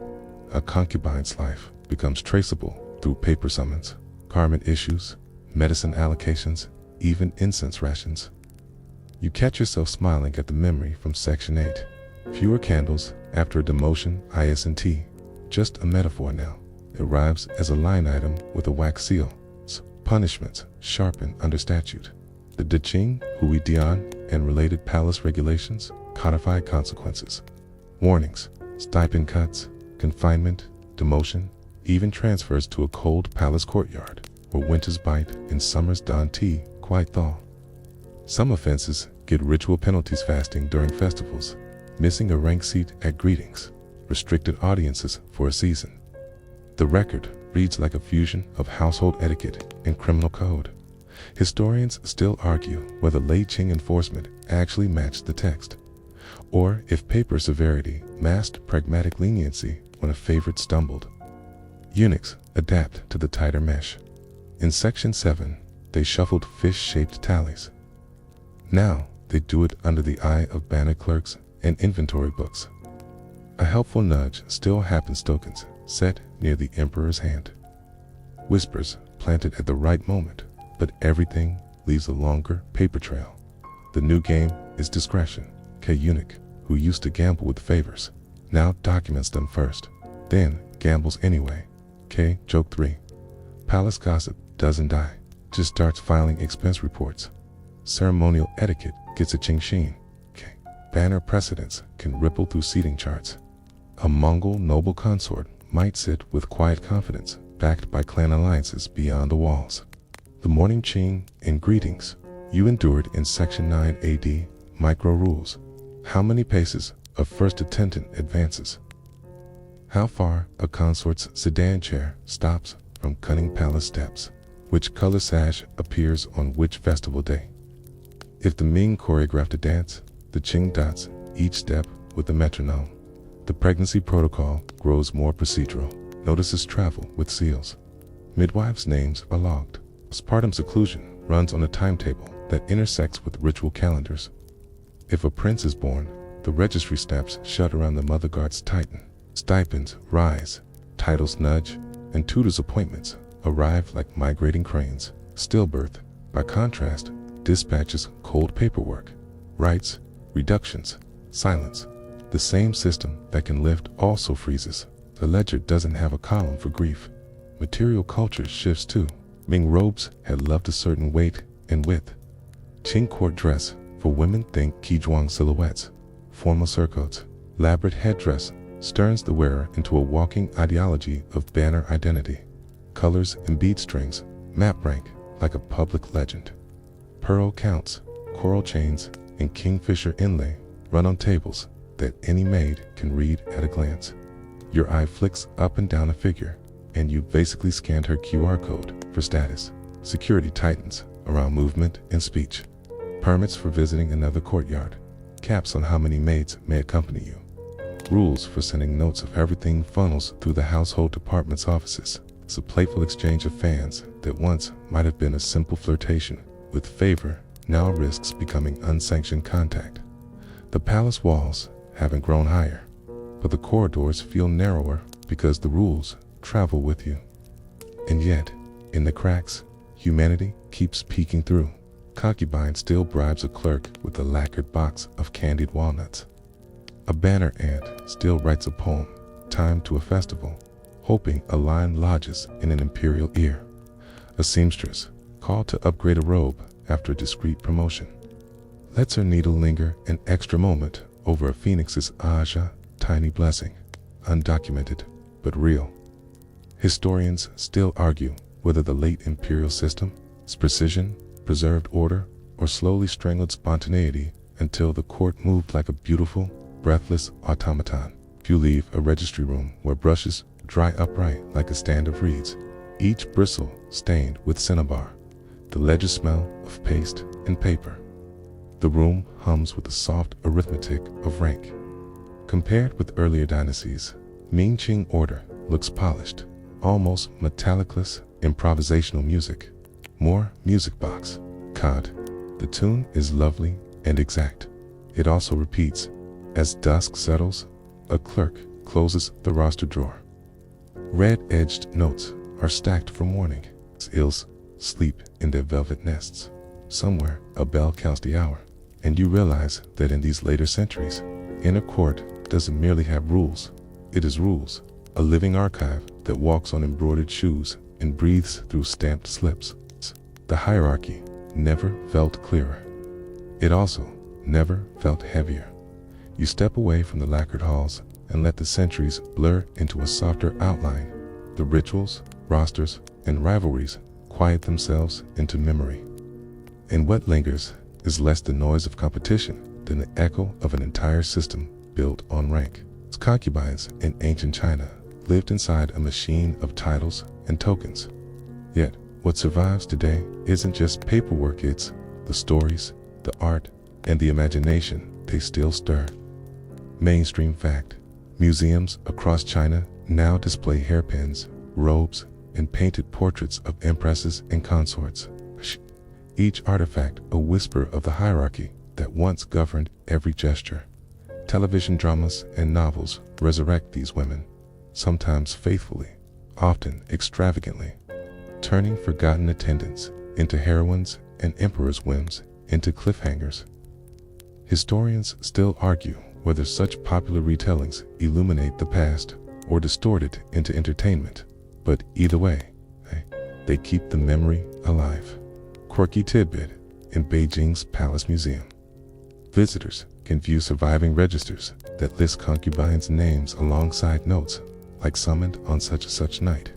A concubine's life becomes traceable through paper summons, garment issues, medicine allocations, even incense rations. You catch yourself smiling at the memory from Section 8. Fewer candles after a demotion, IS&T. Just a metaphor now. It arrives as a line item with a wax seal. Punishments sharpen under statute. The Deqing, Hui Dian, and related palace regulations codify consequences. Warnings, stipend cuts, confinement, demotion, even transfers to a cold palace courtyard where winters bite and summers don tea quite thaw. Some offenses get ritual penalties: fasting during festivals, missing a rank seat at greetings, restricted audiences for a season. The record reads like a fusion of household etiquette and criminal code. Historians still argue whether late Qing enforcement actually matched the text, or if paper severity masked pragmatic leniency when a favorite stumbled. Eunuchs adapt to the tighter mesh. In Section 7, they shuffled fish-shaped tallies. Now they do it under the eye of banner clerks and inventory books. A helpful nudge still happens: tokens set near the emperor's hand. Whispers planted at the right moment, but everything leaves a longer paper trail. The new game is discretion. K eunuch, who used to gamble with favors, now documents them first, then gambles anyway. K joke 3. Palace gossip doesn't die, just starts filing expense reports. Ceremonial etiquette gets a Qing sheen. K. Banner precedents can ripple through seating charts. A Mongol noble consort might sit with quiet confidence, backed by clan alliances beyond the walls. The morning Qing and greetings you endured in Section 9 AD, micro rules. How many paces a first attendant advances? How far a consort's sedan chair stops from cunning palace steps? Which color sash appears on which festival day? If the Ming choreographed a dance, the Qing dots each step with a metronome. The pregnancy protocol grows more procedural. Notices travel with seals. Midwives' names are logged. Postpartum seclusion runs on a timetable that intersects with ritual calendars. If a prince is born, the registry snaps shut around the mother guards tighten. Stipends rise, titles nudge, and tutors' appointments arrive like migrating cranes. Stillbirth, by contrast, dispatches cold paperwork. Rights, reductions, silence. The same system that can lift also freezes. The ledger doesn't have a column for grief. Material culture shifts too. Ming robes had loved a certain weight and width. Qing court dress for women, think Qizhuang silhouettes. Formal surcoats, elaborate headdress turns the wearer into a walking ideology of banner identity. Colors and bead strings map rank like a public legend. Pearl counts, coral chains, and kingfisher inlay run on tables that any maid can read at a glance. Your eye flicks up and down a figure, and you've basically scanned her QR code for status. Security tightens around movement and speech. Permits for visiting another courtyard. caps on how many maids may accompany you. Rules for sending notes of everything funnels through the household department's offices. It's a playful exchange of fans that once might have been a simple flirtation with favor now risks becoming unsanctioned contact. The palace walls haven't grown higher, but the corridors feel narrower because the rules travel with you. And yet, in the cracks, humanity keeps peeking through. Concubine still bribes a clerk with a lacquered box of candied walnuts. A banner ant still writes a poem timed to a festival, hoping a line lodges in an imperial ear. A seamstress, called to upgrade a robe after a discreet promotion, lets her needle linger an extra moment over a phoenix's tiny blessing, undocumented but real. Historians still argue whether the late imperial system's precision preserved order or slowly strangled spontaneity until the court moved like a beautiful, breathless automaton. You leave a registry room where brushes dry upright like a stand of reeds, each bristle stained with cinnabar, the ledger smell of paste and paper. The room hums with the soft arithmetic of rank. Compared with earlier dynasties, Ming Qing order looks polished, almost metallicless improvisational music. More music box. Cod. The tune is lovely and exact. It also repeats. As dusk settles, a clerk closes the roster drawer. Red-edged notes are stacked for morning. Ills sleep in their velvet nests. Somewhere, a bell counts the hour, and you realize that in these later centuries, inner court doesn't merely have rules. It is rules, a living archive that walks on embroidered shoes and breathes through stamped slips. The hierarchy never felt clearer. It also never felt heavier. You step away from the lacquered halls and let the centuries blur into a softer outline. The rituals, rosters, and rivalries quiet themselves into memory. And what lingers is less the noise of competition than the echo of an entire system built on rank. Concubines in ancient China lived inside a machine of titles and tokens. Yet, what survives today isn't just paperwork, it's the stories, the art, and the imagination they still stir. Mainstream fact: museums across China now display hairpins, robes, and painted portraits of empresses and consorts. Each artifact a whisper of the hierarchy that once governed every gesture. Television dramas and novels resurrect these women, sometimes faithfully, often extravagantly, turning forgotten attendants into heroines and emperors' whims into cliffhangers. Historians still argue whether such popular retellings illuminate the past or distort it into entertainment, but either way, they keep the memory alive. Quirky tidbit: in Beijing's Palace Museum, visitors can view surviving registers that list concubines' names alongside notes like summoned on such and such night.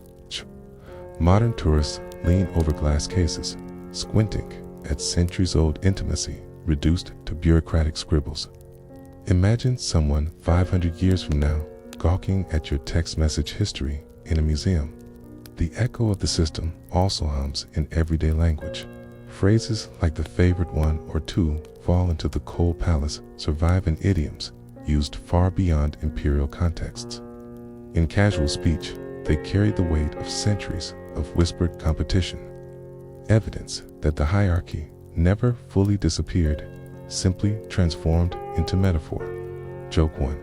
Modern tourists lean over glass cases, squinting at centuries-old intimacy reduced to bureaucratic scribbles. Imagine someone 500 years from now gawking at your text message history in a museum. The echo of the system also hums in everyday language. Phrases like the favorite one or two fall into the cold palace survive in idioms used far beyond imperial contexts. In casual speech, they carry the weight of centuries of whispered competition. Evidence that the hierarchy never fully disappeared, simply transformed into metaphor. Joke 1.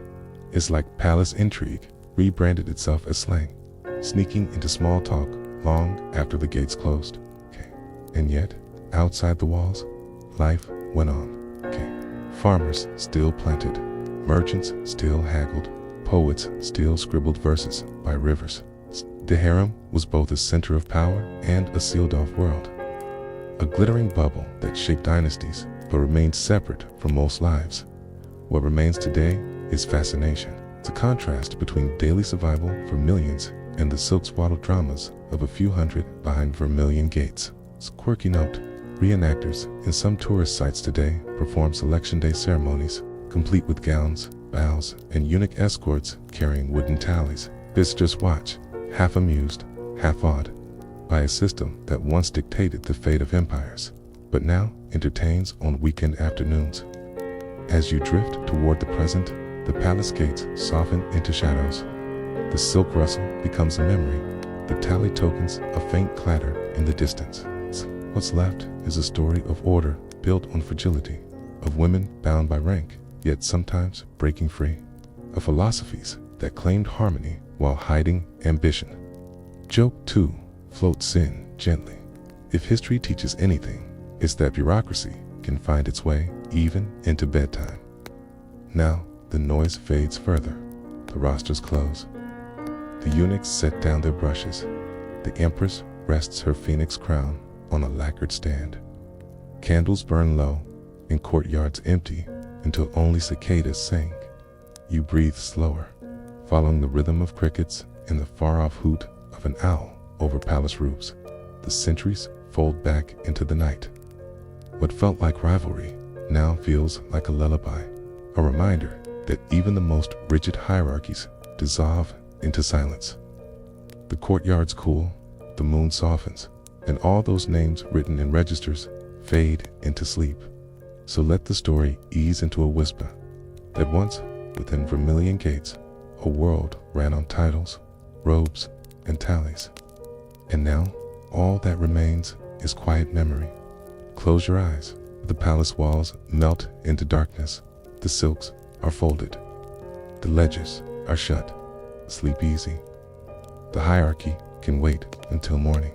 It's like palace intrigue rebranded itself as slang, sneaking into small talk long after the gates closed. And yet, outside the walls, life went on. Farmers still planted, merchants still haggled, poets still scribbled verses by rivers. The harem was both a center of power and a sealed-off world. A glittering bubble that shaped dynasties but remained separate from most lives. What remains today is fascination. It's a contrast between daily survival for millions and the silk-swaddled dramas of a few hundred behind vermilion gates. It's a quirky note: reenactors in some tourist sites today perform selection day ceremonies, complete with gowns, bows, and eunuch escorts carrying wooden tallies. Visitors watch, half amused, half awed, by a system that once dictated the fate of empires, but now entertains on weekend afternoons. As you drift toward the present, the palace gates soften into shadows. The silk rustle becomes a memory. The tally tokens a faint clatter in the distance. What's left is a story of order built on fragility, of women bound by rank, yet sometimes breaking free, of philosophies that claimed harmony while hiding ambition. Joke 2 floats in gently. If history teaches anything, it's that bureaucracy can find its way even into bedtime. Now, the noise fades further. The rosters close. The eunuchs set down their brushes. The empress rests her phoenix crown on a lacquered stand. Candles burn low, and courtyards empty until only cicadas sing. You breathe slower, following the rhythm of crickets and the far-off hoot of an owl over palace roofs. The centuries fold back into the night. What felt like rivalry now feels like a lullaby, a reminder that even the most rigid hierarchies dissolve into silence. The courtyards cool, the moon softens, and all those names written in registers fade into sleep. So let the story ease into a whisper that once, within Vermilion gates, a world ran on titles, robes, and tallies. And now, all that remains is quiet memory. Close your eyes. The palace walls melt into darkness. The silks are folded. The ledgers are shut. Sleep easy. The hierarchy can wait until morning.